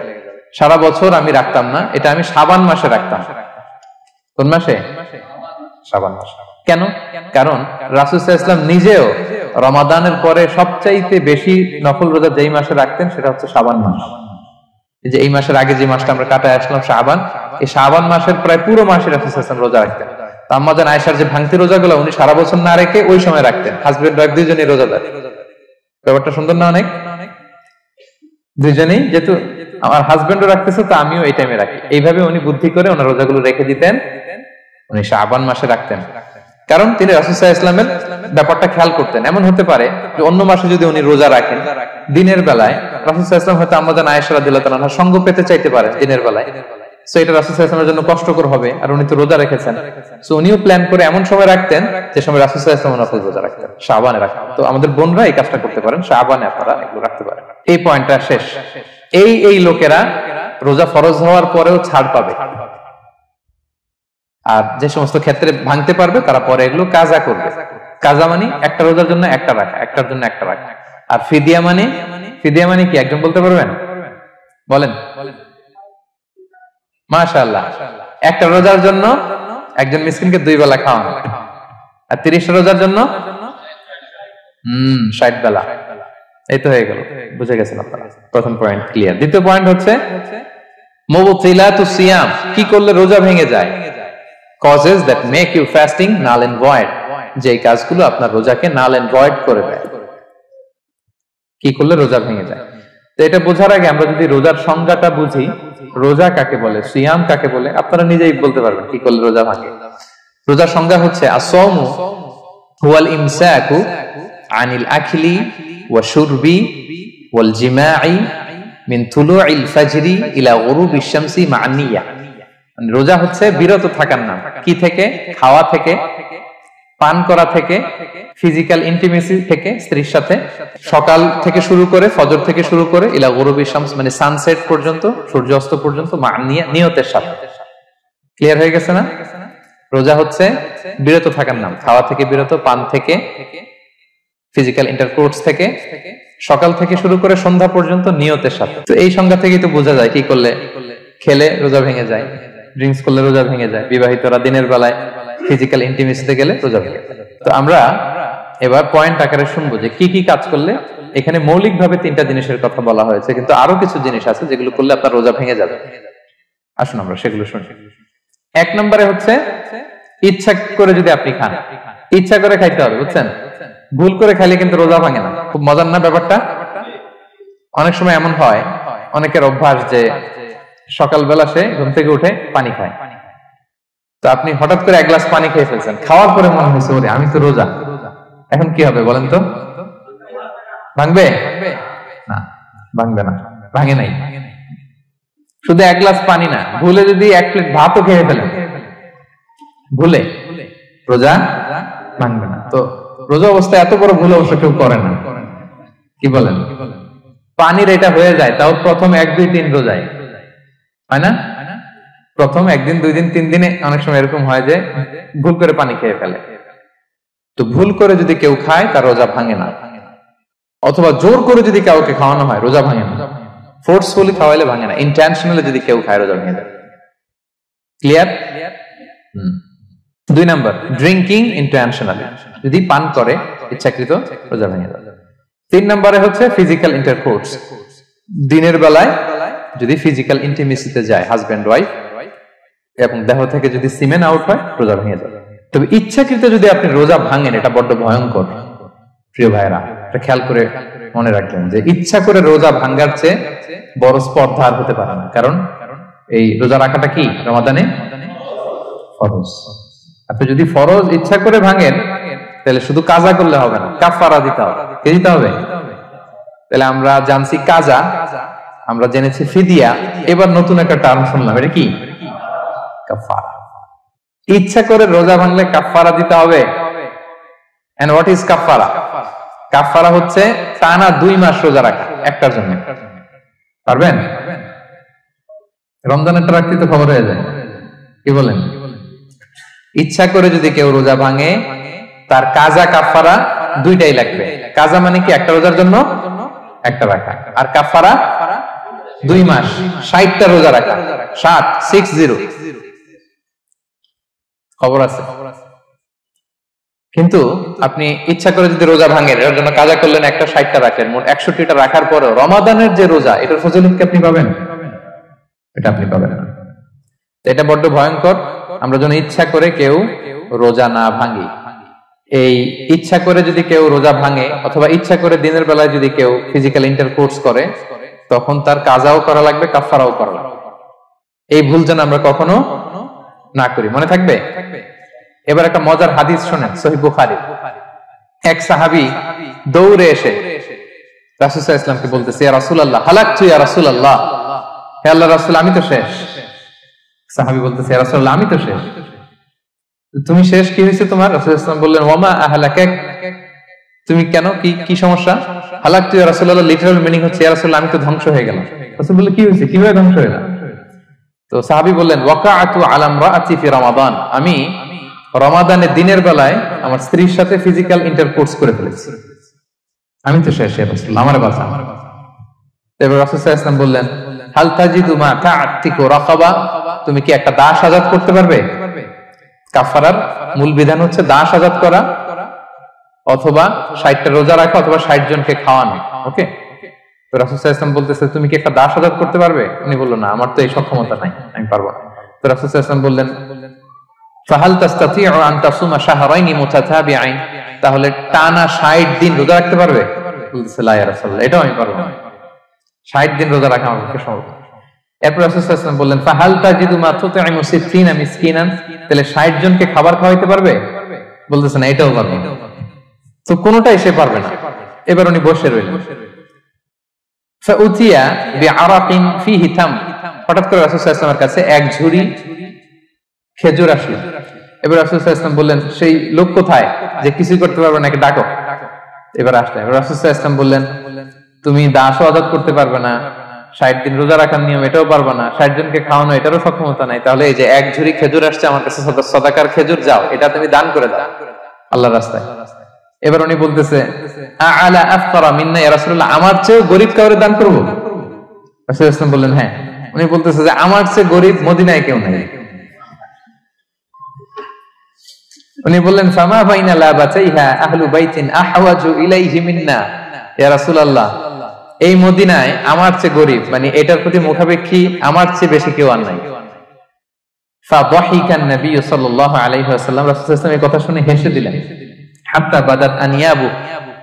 S1: সারা বছর আমি রাখতাম না, এটা আমি শাবান মাসে রাখতাম। কোন মাসে? শাবান মাসে। কেন? কারণ রাসূল সাল্লাল্লাহু আলাইহি ওয়াসাল্লাম নিজেও রমাদানের পরে সবচাইতে বেশি নফল রোজা যেই মাসে রাখতেন সেটা হচ্ছে শাবান মাস। যে এই মাসের আগে যে মাসটা আমরা কাটায় আসলাম শাবান, এই শাবান মাসের প্রায় পুরো মাসে রাসূল সাল্লাল্লাহু আলাইহি ওয়াসাল্লাম রোজা রাখতেন। আম্মা জান আয়েশার যে ভাঙতি রোজাগুলো উনি সারা বছর না রেখে ওই সময় রাখতেন। হাজবেন্ড ওয়াইফ দুইজনেই রোজাদার। ব্যাপারটা সুন্দর না অনেক? দুইজনেই, যেহেতু আমার হাজবেন্ডও রাখতেছে তো আমিও এই টাইমে রাখি, এইভাবে উনি বুদ্ধি করে ওনার রোজাগুলো রেখে দিতেন, উনি শাবান মাসে রাখতেন। কারণ তিনি রাসূল সাল্লাল্লাহু আলাইহি ওয়াসাল্লামের ব্যাপারটা খেয়াল করতেন। এমন হতে পারে যে অন্য মাসে যদি উনি রোজা রাখেন দিনের বেলায়, রাসূল সাল্লাল্লাহু আলাইহি ওয়াসাল্লাম হয়তো আম্মা জান আয়েশা রাদিয়াল্লাহু তাআলা সঙ্গ পেতে চাইতে পারেন দিনের বেলায়, সো এটা রাসূল সাল্লাল্লাহু আলাইহি ওয়াসাল্লামের জন্য কষ্টকর হবে, আর উনি তো রোজা রেখেছেন। সো উনিও প্ল্যান করে এমন সময় রাখতেন যে সময় রাসূল সাল্লাল্লাহু আলাইহি ওয়াসাল্লাম নফল রোজা রাখতেন, শাবানে রাখতেন। তো আমাদের বোনরা এই কাজটা করতে পারেন, শাবানে আপনারা এগুলো রাখতে পারেন। এই পয়েন্টটা শেষ। এই লোকেরা রোজা ফরজ হওয়ার পরেও ছাড় পাবে, আর যে সমস্ত ক্ষেত্রে ভাঙতে পারবে তারা পরে এগুলো কাজা করবে। কাজা মানে একটা রোজার জন্য একটা রাখা, একটার জন্য একটা রাখা। আর ফিদিয়া মানে কি একজন বলতে পারবেন? বলেন। মাশাআল্লাহ, একটা রোজার জন্য একজন মিসকিনকে 2 বেলা খাওয়ানো, আর 30 রোজার জন্য 60 বেলা। এই তো হয়ে গেল, বুঝে গেছেন আপনারা। প্রথম পয়েন্ট ক্লিয়ার। দ্বিতীয় পয়েন্ট হচ্ছে মুবতিলাতুস সিয়াম, কি করলে রোজা ভেঙে যায়। causes that make you fasting null and void, যে কাজগুলো আপনার রোজাকে null and void করে দেয়। কি করলে রোজা ভেঙে যায়? তো এটা বোঝার আগে আমরা যদি রোজার সংজ্ঞাটা বুঝি, রোজা কাকে বলে, সিয়াম কাকে বলে, আপনারা নিজেই বলতে পারবেন কি করলে রোজা ভাঙে। রোজার সংজ্ঞা হচ্ছে আসওমু হুয়াল ইমসাকু আনিল আকলি ওয়া শুরবি ওয়াল জিমাই মিন তুলুইল ফাজরি ইলা গুরুবিশ শামসি মা নিয়া। রোজা হচ্ছে বিরত থাকার নাম। কি থেকে? খাওয়া থেকে, পান করা থেকে, ফিজিক্যাল ইন্টিমেসি থেকে স্ত্রীর সাথে, সকাল থেকে শুরু করে, ফজর থেকে শুরু করে ইলা গুরুবিশ শামস মানে সানসেট পর্যন্ত, সূর্যাস্ত পর্যন্ত, মা নিয়তের সাথে। ক্লিয়ার হয়ে গেছে না? রোজা হচ্ছে বিরত থাকার নাম। খাওয়া থেকে বিরত, পান থেকে, ফিজিক্যাল ইন্টারকোর্স থেকে, সকাল থেকে শুরু করে সন্ধ্যা পর্যন্ত নিয়তের সাথে। তো এই সংজ্ঞা থেকেই তো বোঝা যায় কি করলে খেলে রোজা ভেঙে যায়, ড্রিঙ্কস করলে রোজা ভেঙে যায়, বিবাহিতরা দিনের বেলায় ফিজিক্যাল ইন্টিমেসিতে গেলে রোজা ভেঙে যায়। তো আমরা এবার পয়েন্ট আকারে শুনবো যে কি কি কাজ করলে। এখানে মৌলিকভাবে 3টা জিনিসের কথা বলা হয়েছে, কিন্তু আরো কিছু জিনিস আছে যেগুলো করলে আপনার রোজা ভেঙে যাবে। আসুন আমরা সেগুলো শুনি। 1 নম্বরে হচ্ছে ইচ্ছা করে যদি আপনি খান, ইচ্ছা করে খাইতে হবে, বুঝছেন? ভুল করে খাইলে কিন্তু রোজা ভাঙে না। খুব মজার না ব্যাপারটা? অনেক সময় এমন হয়, অনেকের অভ্যাস যে সকালবেলা সে ঘুম থেকে উঠে পানি খায়। তো আপনি হঠাৎ করে 1 গ্লাস পানি খেয়ে ফেলছেন, খাওয়ার পরে মনে হয়েছে ওরে আমি তো রোজা, এখন কি হবে বলেন তো? ভাঙবে না? ভাঙবে না, ভাঙে নাই। শুধু 1 গ্লাস পানি না, ভুলে যদি 1 প্লেট ভাতও খেয়ে ফেলেন, ভুলে, রোজা ভাঙবে না। তো রোজা অবস্থায় এত বড় ভুল অবশ্য কেউ করে না, কি বলেন? পানির এটা হয়ে যায়, তাও প্রথম 1, 2, 3 রোজায় হয় না? প্রথম 1 দিন, 2 দিন, 3 দিনে অনেক সময় এরকম হয় যে ভুল করে পানি খেয়ে ফেলে। তো ভুল করে যদি কেউ খায় তার রোজা ভাঙে না, অথবা জোর করে যদি কাউকে খাওয়ানো হয় রোজা ভাঙে না। ফোর্সফুলি খাওয়াইলে ভাঙে না, ইন্টেনশনালি যদি কেউ খায় রোজা ভেঙে যায়। ক্লিয়ার? 2 নাম্বার ড্রিঙ্কিং ইন্টেনশনালি, যদি পান করে ইচ্ছাকৃত, রোজা ভেঙে যায়। 3 নম্বরে হচ্ছে ফিজিক্যাল ইন্টারকোর্স, দিনের বেলায় যদি ফিজিক্যাল ইন্টিমেসিতে যায় হাজবেন্ড ওয়াইফ, এবং দেহ থেকে যদি সিমেন আউট হয় রোজা ভেঙে যায়। তবে ইচ্ছাকৃত যদি আপনি রোজা ভাঙেন, এটা বড্ড ভয়ঙ্কর প্রিয় ভাইরা। এটা খেয়াল করে মনে রাখবেন যে ইচ্ছা করে রোজা ভাঙার চেয়ে বড় স্পর্ধা আর হতে পারে না। কারণ এই রোজা রাখাটা কি রমাদানে ফরজ। আপনি যদি ফরজ ইচ্ছা করে ভাঙেন তাহলে শুধু কাজা করলে হবে না, কাফারা দিতে হবে। কে দিতে হবে? তাহলে আমরা জানছি কাজা, আমরা জেনেছি ফিদিয়া, এবার নতুন একটা টার্ম শুনলাম, এটা কি? কাফারা। ইচ্ছা করে রোজা ভাঙলে কাফারা দিতে হবে। এন্ড হোয়াট ইজ কাফারা? কাফারা হচ্ছে টানা 2 মাস রোজা রাখা একটার জন্য। পারবেন? রমজানেরটা রাখতে তো খবর হয়ে যায়, কি বলেন? ইচ্ছা করে যদি কেউ রোজা ভাঙে তার কাজা কাফারা 2টাই লাগবে। কাজা মানে কি? একটা রোজার জন্য একটা রাখা, আর কাফারা 2 মাস 60টা রোজা রাখা। 60 খবর আছে। কিন্তু আপনি ইচ্ছা করে যদি রোজা ভাঙেন, এর জন্য কাজা করলেন, একটা 60টা রাখলেন, মোট 61টা রাখার পরে রমাদানের যে রোজা, এটার ফজিলত কি আপনি পাবেন? এটা আপনি পাবেন না। এটা বড্ড ভয়ঙ্কর। আমরা যেন ইচ্ছা করে কেউ রোজা না ভাঙি। এই ইচ্ছা করে যদি কেউ রোজা ভাঙে, অথবা ইচ্ছা করে দিনের বেলায় যদি কেউ ফিজিক্যাল ইন্টারকোর্স করে, তখন তার কাজাও করা লাগবে, কাফারাও করা লাগবে। এই ভুল যেন আমরা কখনো না করি, মনে থাকবে। এবার একটা মজার হাদিস শোনেন, সহিহ বুখারী। এক সাহাবী দৌড়ে এসে রাসূল সাল্লাল্লাহু আলাইহি ওয়াসাল্লামকে বলতেছে, ইয়া রাসূলুল্লাহ হালাকতু, ইয়া রাসূলুল্লাহ, হে আল্লাহর রাসূল আমি তো শেষ। সাহাবী বলতেছে ইয়া রাসূলুল্লাহ আমি তো শেষ। তুমি শেষ, কি হয়েছে তোমার? রাসূলুল্লাহ সাল্লাল্লাহু আলাইহি ওয়াসাল্লাম বললেন ওয়ামা আহলাকাক, তুমি কেন, কি সমস্যা? হালাকতু ইয়া রাসূলুল্লাহ লিটারাল মিনিং হচ্ছে ইয়া রাসূলুল্লাহ আমি তো ধ্বংস হয়ে গেলাম। রাসূল বললেন কি হয়েছে, কিভাবে ধ্বংস হয়ে গেল? তো সাহাবী বললেন ওয়াকাআতু আলা ইমরাআতি ফি রমাদান, আমি রমাদানের দিনের বেলায় আমার স্ত্রীর সাথে ফিজিক্যাল ইন্টারকোর্স করে ফেলেছি, আমি তো শেষ ইয়া রাসূলুল্লাহ আমার বাঁচান। এবার রাসূল সাল্লাল্লাহু আলাইহি ওয়াসাল্লাম বললেন হাল তাজিদু মা তা'তিকু রাকাবা, তুমি কি একটা দাস আযাদ করতে পারবে? কাফারার মূল বিধান হচ্ছে দাস আযাদ করা অথবা 60টা রোজা রাখা অথবা 60 জনকে খাওয়ানো। ওকে, তো রাসূল সাল্লাল্লাহু আলাইহি ওয়াসাল্লাম বলতেছে তুমি কি একটা দাস আযাদ করতে পারবে? উনি বলল না, আমার তো এই সক্ষমতা নাই, আমি পারবো না। তো রাসূল সাল্লাল্লাহু আলাইহি ওয়াসাল্লাম বললেন ফাহাল তাসতাতিউ আন তাসুমা শাহরাইনি মুতাতাবিআইন, তাহলে টানা 60 দিন রোজা রাখতে পারবে? বলতেছে লা ইয়া রাসূলুল্লাহ, এটাও আমি পারবো না, 60 দিন রোজা রাখা আমার পক্ষে সম্ভব না। এরপর রাসূল সাল্লাল্লাহু আলাইহি ওয়াসাল্লাম বললেন ফাহাল তাজিদু মা তুতঈমু 60 মিসকিনান, তাহলে 60 জনকে খাবার খাওয়াইতে পারবে? বলতেছে না, এটাও পারবো না। তো কোনটাই সে পারবে না। এবার উনি বসে রইলেন। ফাউতিয়া বিআরাকিন ফিহি তাম, হঠাৎ করে রাসূল সাল্লাল্লাহু আলাইহি ওয়াসাল্লামের কাছে এক ঝুড়ি খেজুর আসলো। এবার রাসূল সাল্লাল্লাহু আলাইহি ওয়াসাল্লাম বললেন সেই লোক কোথায় যে কিছু করতে পারবে না, ডাকো। এবার আসলেন। এবার রাসূল সাল্লাল্লাহু আলাইহি ওয়াসাল্লাম বললেন তুমি দাসও আযাদ করতে পারবে না, 60 দিন রোজা রাখার নিয়ম এটাও পারবে না, 60 জনকে খাওয়ানো এটারও সক্ষমতা নাই, তাহলে এই যে এক ঝুড়ি খেজুর আসছে আমার কাছে সাদাকার খেজুর, যাও এটা তুমি দান করে দাও আল্লাহর রাস্তায়। এবার উনি বলতেছে আলা আফতারা মিন্না ইয়া রাসূলুল্লাহ, আমার চেয়ে গরীব কাউরে দান করব? রাসূল সাল্লাল্লাহু আলাইহি ওয়াসাল্লাম বললেন হ্যাঁ। উনি বলতেছে যে আমার চেয়ে গরীব মদিনায় কেউ নাই। উনি বললেন ফামা বাইনা লাবাতাইহা আহলু বাইতিন আহওয়াজু ইলাইহি মিন্না ইয়া রাসূলুল্লাহ, এই মদিনায় আমার চেয়ে গরীব, মানে এটার প্রতি মুখাপেক্ষী আমার চেয়ে বেশি কেউ আর নাই। ফাদাহিকান নবী সাল্লাল্লাহু আলাইহি ওয়াসাল্লাম, রাসূল সাল্লাল্লাহু আলাইহি ওয়াসাল্লাম এই কথা শুনে হেসে দিলেন। হাত্তা বাদাত আনিয়াবু,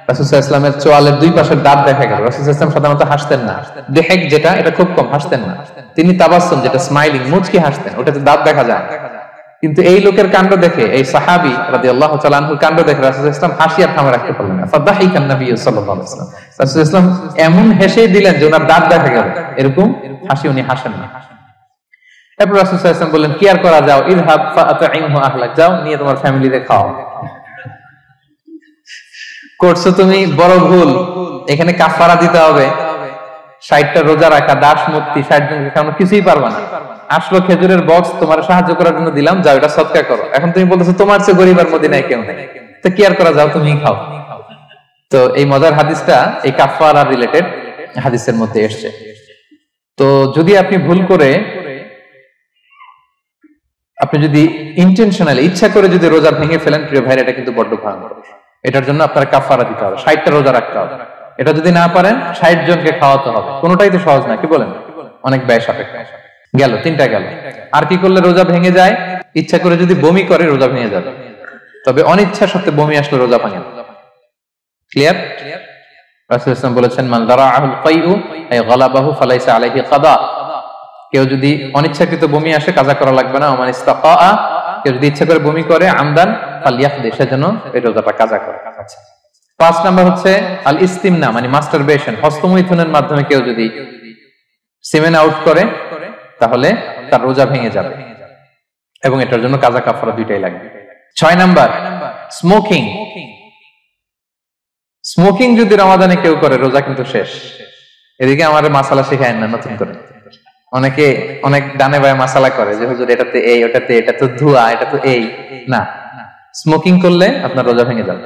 S1: রাসূল সাল্লাল্লাহু আলাইহি ওয়াসাল্লামের চোয়ালের দুই পাশের দাঁত দেখা গেল। রাসূল সাল্লাল্লাহু আলাইহি ওয়াসাল্লাম সাধারণত হাসতেন না, দেহেক যেটা এটা খুব কম হাসতেন না, তিনি তাবাসসুম যেটা স্মাইলিং মুচকি হাসতেন, ওটাতে দাঁত দেখা যায়। কিন্তু এই লোকের কাণ্ড দেখে, এই সাহাবী রাদিয়াল্লাহু তাআলা আনহুর কাণ্ড দেখে রাসূল সাল্লাল্লাহু আলাইহি ওয়াসাল্লাম হাসি আর থামে রাখতে পারলেন না। ফাদাহিকান নবী সাল্লাল্লাহু আলাইহি ওয়াসাল্লাম, রাসূল সাল্লাল্লাহু আলাইহি ওয়াসাল্লাম এমন হেসে দিলেন যে ওনার দাঁত দেখা গেল, এরকম হাসি উনি হাসেন না। এরপর রাসূল সাল্লাল্লাহু আলাইহি ওয়াসাল্লাম বললেন কি আর করা, যাও ইযহাব ফাআতঈমহু আহলাক, যাও নিয়ে তোমার ফ্যামিলিতে খাও। করছো তুমি বড় ভুল, এখানে কাফারা দিতে হবে, 60টা রোজা রাখা, দাস মুক্তি, 60 জনকে খাওয়ানো, কিছুই পারবা না। আসলো খেজুরের বক্স তোমার সাহায্য করার জন্য দিলাম, যাও এটা সদকা করো। এখন তুমি বলতেছো তোমার চেয়ে গরীব আর মদিনায় কেউ নেই, তো কি আর করা, যাও তুমি খাও। তো এই মজার হাদিসটা এই কাফারা রিলেটেড হাদিসের মধ্যে এসেছে। তো যদি আপনি ভুল করে, আপনি যদি ইন্টেনশনালি ইচ্ছা করে যদি রোজা ভেঙে ফেলেন, প্রিয় ভাইরা, এটা কিন্তু বড্ড ভয়ঙ্কর। এটার জন্য আপনার কাফারা দিতে হবে, 60টা রোজা রাখতে হবে। এটা যদি না পারেন 60 জনকে খাওয়াতে হবে। কোনোটাই তো সহজ না, কি বলেন? অনেক ব্যয় সাপেক্ষ। গেল 3টা গেল। আর কি করলে রোজা ভেঙে যায়? ইচ্ছা করে যদি বমি করে রোজা ভেঙে যাবে, তবে অনিচ্ছা সত্ত্বে বমি আসলে রোজা ভাঙে। ক্লিয়ার? রাসূল সাল্লাল্লাহু আলাইহি ওয়াসাল্লাম বলেছেন মান দারাআহুল কাইউ আই গালাবাহু ফালাইসা আলাইহি কাদা, কেউ যদি অনিচ্ছাকৃত বমি আসে কাজা করা লাগবে না। ওমান ইস্তাকা, কেউ যদি ইচ্ছা করে বমি করে আমদান ফালিয়াকদি, সেজন্য এই রোজাটা কাজা করে। 5 নাম্বার হচ্ছে আল ইস্তিমনা, মানে মাস্টারবেশন, হস্তমৈথুনের মাধ্যমে কেউ যদি সিমেন আউট করে তাহলে তার রোজা ভেঙে যাবে, এবং এটার জন্য কাজা কাফারা দুইটাই লাগবে। 6 নাম্বার স্মোকিং। স্মোকিং যদি রমাদানে কেউ করে রোজা কিন্তু শেষ। এদিকে আমার মাসালা শেখায় না নতুন করে, অনেকে অনেক ডানে বায়ে মাসালা করে যে হুজুর এটাতে এই, ওটাতে এটা তো ধোঁয়া, এটা তো এই না। স্মোকিং করলে আপনার রোজা ভেঙে যাবে,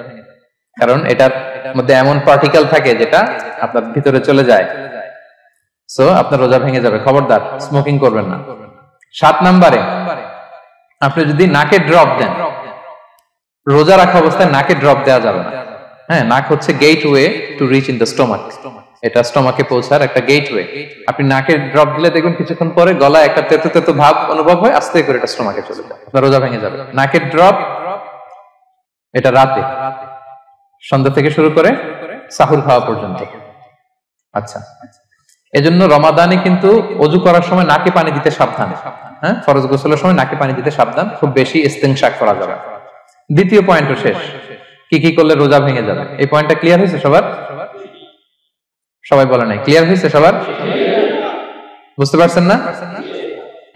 S1: কারণ এটার মধ্যে এমন পার্টিকেল থাকে যেটা আপনার ভিতরে চলে যায়, সো আপনার রোজা ভেঙে যাবে। খবরদার স্মোকিং করবেন না। 7 নম্বরে আপনি যদি নাকে ড্রপ দেন, রোজা রাখা অবস্থায় নাকে ড্রপ দেওয়া যাবে না। হ্যাঁ, নাক হচ্ছে gateway to reach in the stomach, এটা স্টোমাকে পৌঁছার একটা গেটওয়ে। আপনি নাকে ড্রপ দিলে দেখবেন কিছুক্ষণ পরে গলায় একটা তেতো তেতো ভাব অনুভব হয়, আস্তে করে এটা স্টোমাকে চলে যায়, আপনার রোজা ভেঙে যাবে। নাকের ড্রপ এটা রাতে, সন্ধ্যা থেকে শুরু করে সাহুর খাওয়া পর্যন্ত। আচ্ছা, এজন্য রমাদানে কিন্তু ওযু করার সময় নাকে পানি দিতে সাবধান। হ্যাঁ, ফরজ গোসলের সময় নাকে পানি দিতে সাবধান, খুব বেশি ইস্তেনশাক করা যাবে। দ্বিতীয় পয়েন্টও শেষ, কি কি করলে রোজা ভেঙে যাবে। এই পয়েন্টটা ক্লিয়ার হয়েছে সবার? সবাই বলে নাই, ক্লিয়ার হয়েছে সবার? বুঝতে পারছেন না?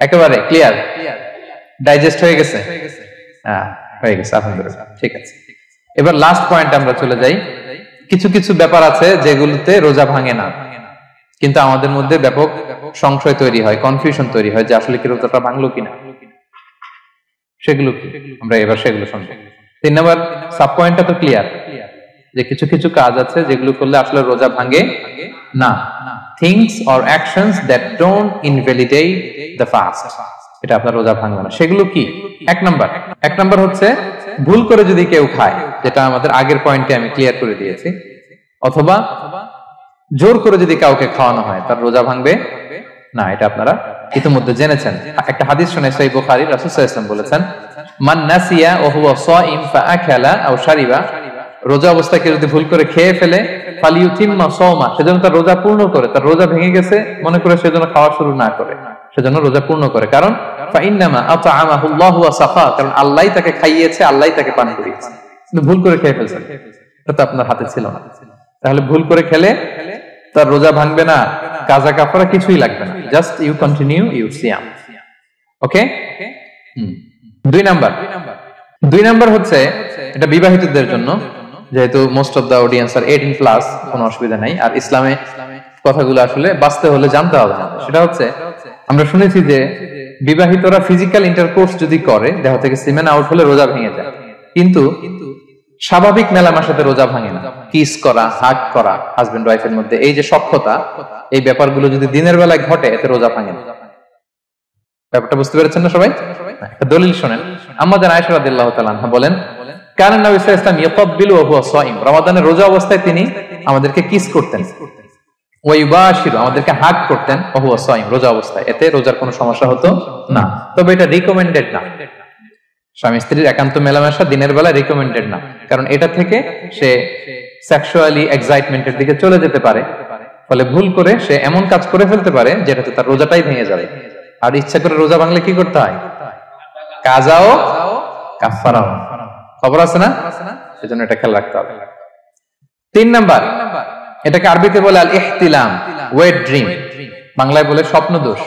S1: একেবারে ক্লিয়ার, ডাইজেস্ট হয়ে গেছে? হ্যাঁ, হয়ে গেছে, আলহামদুলিল্লাহ, ঠিক আছে। এবার লাস্ট পয়েন্ট আমরা চলে যাই। কিছু কিছু ব্যাপার আছে যেগুলোতে রোজা ভাঙে না, কিন্তু আমাদের মধ্যে ব্যাপক সংশয় তৈরি হয়, কনফিউশন তৈরি হয় যে আসলে কি রোজাটা ভাঙলো কিনা। সেগুলো কি আমরা এবার সেগুলো শুনবো। 3 নম্বর সাব পয়েন্টটা তো ক্লিয়ার যে কিছু কিছু কাজ আছে যেগুলো করলে আসলে রোজা ভাঙে না। Things or actions that don't invalidate the fast, এটা আপনার রোজা ভাঙবে না। সেগুলো কি? এক নাম্বার হচ্ছে ভুল করে যদি কেউ খায়, যেটা আমাদের আগের পয়েন্টে আমি ক্লিয়ার করে দিয়েছি, অথবা জোর করে যদি কাউকে খাওয়ানো হয়, তার রোজা ভাঙবে না। এটা আপনারা ইতিমধ্যে জেনেছেন। একটা হাদিস শুনে সহিহ বুখারী, রাসূল সাল্লাল্লাহু আলাইহি ওয়াসাল্লাম বলেছেন, মান নাসিয়া ওয়া হুয়া সাইম ফাআকালা আও শারিবা, রোজা অবস্থায় কেউ যদি ভুল করে খেয়ে ফেলে, ফালিউতিম্মা সাওমা, সেজন্য তার রোজা পূর্ণ করে। তার রোজা ভেঙে গেছে মনে করে সেজন্য খাওয়া শুরু না করে, সেজন্য রোজা পূর্ণ করে। কারণ ফাইন্নামা আতআমাহুল্লাহু ওয়া সাফা, কারণ আল্লাহই তাকে খাইয়েছে, আল্লাহই তাকে পান করিয়েছে। কিন্তু ভুল করে খেয়ে ফেলছেন, এটা তো আপনার হাতে ছিল না। তাহলে ভুল করে খেলে তার রোজা ভাঙবে না, কাজা কাফারা কিছুই লাগবে না, জাস্ট ইউ কন্টিনিউ ইউর সিয়াম। ওকে। 2 নাম্বার হচ্ছে, এটা বিবাহিতদের জন্য, যেহেতু মোস্ট অফ দা অডিয়েন্স আর 18+, কোনো অসুবিধা নাই। আর ইসলামে কথাগুলো আসলে বাঁচতে হলে জানতে হবে না। সেটা হচ্ছে, আমরা শুনেছি যে বিবাহিতরা ফিজিক্যাল ইন্টারকোর্স যদি করে, দেহ থেকে সিমেন আউট হলে রোজা ভেঙে যায়, কিন্তু স্বাভাবিক মেলামেশাতে রোজা ভাঙে না। কিস করা, হাগ করা হাজবেন্ড ওয়াইফের মধ্যে, এই যে সখ্যতা, এই ব্যাপারগুলো যদি দিনের বেলায় ঘটে, এতে রোজা ভাঙে না। ব্যাপারটা বুঝতে পেরেছেন না সবাই? একটা দলিল শোনেন। আম্মা জান আয়েশা রাদিয়াল্লাহু তাআলা আনহা বলেন, কারণ নবী সাল্লাল্লাহু আলাইহি ওয়াসাল্লাম ইয়াকাব্বিলু ওয়া হুয়া সাইম, রমাদানের রোজা অবস্থায় তিনি আমাদেরকে কিস করতেন, ওয়া ইউবাশিরু, আমাদেরকে হাগ করতেন, ওয়া হুয়া সাইম, রোজা অবস্থায়। এতে রোজার কোনো সমস্যা হতো না। তবে এটা রিকমেন্ডেড না। স্বামী স্ত্রীর একান্ত মেলামেশা দিনের বেলা রিকমেন্ডেড না, কারণ এটা থেকে সে সেক্সুয়ালি এক্সাইটমেন্টের দিকে চলে যেতে পারে। ফলে ভুল করে সে এমন কাজ করে ফেলতে পারে যেটাতে তার রোজাটাই ভেঙে যাবে। আর ইচ্ছা করে রোজা ভাঙলে কি করতে হয়? কাজাও কাফারাও, খবর আছে না? সেজন্য এটা খেয়াল রাখতে হবে। 3 নাম্বার, এটাকে আরবিতে বলে আল ইহতিলাম, ওয়েট ড্রিম, বাংলায় বলে স্বপ্ন দোষ।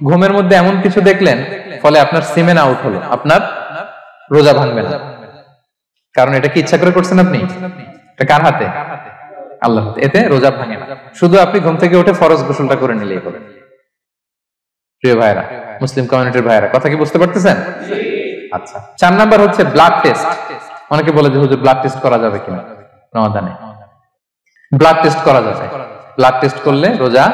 S1: ঘুমের মধ্যে এমন কিছু দেখলেন, ফলে আপনার সিমেন আউট হলো, আপনার রোজা ভাঙবে না। কারণ এটা কি ইচ্ছা করে করছেন আপনি? এটা কার হাতে? আল্লাহর হাতে। এতে রোজা ভাঙে না। শুধু আপনি ঘুম থেকে উঠে ফরজ গোসলটা করে নিলেই হবে। প্রিয় ভাইরা, মুসলিম কমিউনিটির ভাইরা, কথা কি বুঝতে পারতেছেন? আচ্ছা। 4 নাম্বার হচ্ছে ব্লাড টেস্ট। অনেকে বলে যে হুজুর ব্লাড টেস্ট করা যাবে কিনা রমাদানে? ব্লাড টেস্ট করা যাবে। ব্লাড টেস্ট করলে রোজা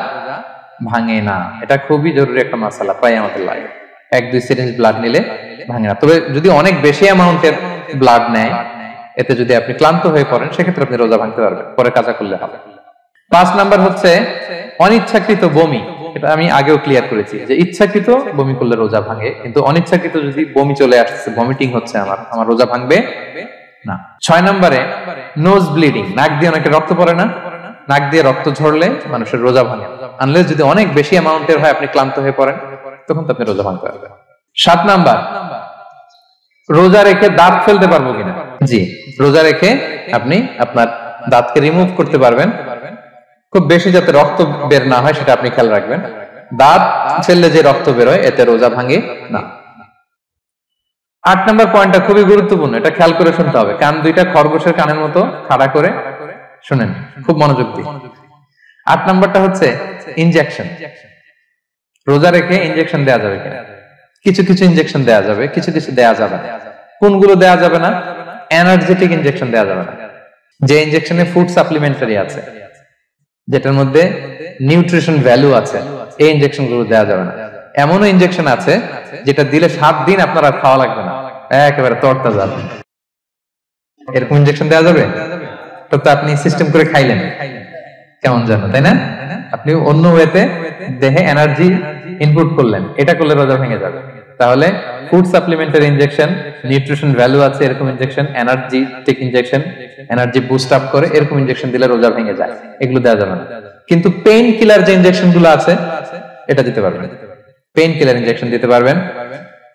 S1: ভাঙে না। এটা খুবই জরুরি একটা মাসালা, প্রায় আমাদের লাগে। 1-2 সিরিঞ্জ ব্লাড নিলে ভাঙে না। তবে যদি অনেক বেশি অ্যামাউন্টের ব্লাড নেয়, এতে যদি আপনি ক্লান্ত হয়ে পড়েন, সেক্ষেত্রে আপনি রোজা ভাঙতে পারবেন, পরে কাজা করলে হবে। 5 নাম্বার হচ্ছে অনিচ্ছাকৃত বমি। এটা আমি আগেও ক্লিয়ার করেছি যে ইচ্ছাকৃত বমি করলে রোজা ভাঙে, কিন্তু অনিচ্ছাকৃত যদি বমি চলে আসছে, ভমিটিং হচ্ছে, আমার রোজা ভাঙবে না। 6 নম্বরে নোজ ব্লিডিং, নাক দিয়ে অনেকে রক্ত পড়ে না, নাক দিয়ে রক্ত ঝরলে মানুষের রোজা ভাঙে, আনলেস যদি অনেক বেশি অ্যামাউন্টের হয়, আপনি ক্লান্ত হয়ে পড়েন, তখন তো আপনি রোজা ভাঙতে পারবেন। 7 নাম্বার, রোজা রেখে দাঁত ফেলতে পারবো কিনা? জি, রোজা রেখে আপনি আপনার দাঁতকে রিমুভ করতে পারবেন, খুব বেশি যাতে রক্ত বের না হয় সেটা আপনি খেয়াল রাখবেন। দাঁত ফেললে যে রক্ত বের হয়, এতে রোজা ভাঙে না। 8 নাম্বার পয়েন্টটা খুবই গুরুত্বপূর্ণ, এটা খেয়াল করে শুনতে হবে। কান দুইটা খরগোশের কানের মতো খাড়া করে শুনেন, খুব মনোযোগ দিয়ে। 8 নাম্বারটা হচ্ছে ইনজেকশন। রোজা রেখে ইনজেকশন দেয়া যাবে কিনা? কিছু কিছু ইনজেকশন দেয়া যাবে, কিছু কিছু দেয়া যাবে না। কোনগুলো দেয়া যাবে না? এনার্জেটিক ইনজেকশন দেয়া যাবে না। যে ইনজেকশনে ফুড সাপ্লিমেন্টারি আছে, যেটার মধ্যে নিউট্রিশন ভ্যালু আছে, এই ইনজেকশন গুলো দেওয়া যাবে না। এমনও ইনজেকশন আছে যেটা দিলে 7 দিন আপনার আর খাওয়া লাগবে না, একেবারে তরতাজা। এরকম ইনজেকশন দেওয়া যাবে? তো আপনি সিস্টেম করে খাইলেন কেমন জানো, তাই না? আপনি অন্য ওয়েতে দেহে এনার্জি ইনপুট করলেন, এটা করলে রোজা ভেঙে যাবে। তাহলে food supplementary injection, nutrition value আছে এরকম injection, energetic injection, energy boost up করে এরকম ইনজেকশন দিলে রোজা ভেঙে যায়, এগুলো দেওয়া যাবে না। কিন্তু পেইন কিলার যে ইনজেকশন গুলো আছে, এটা দিতে পারবেন। পেইন কিলার ইনজেকশন দিতে পারবেন,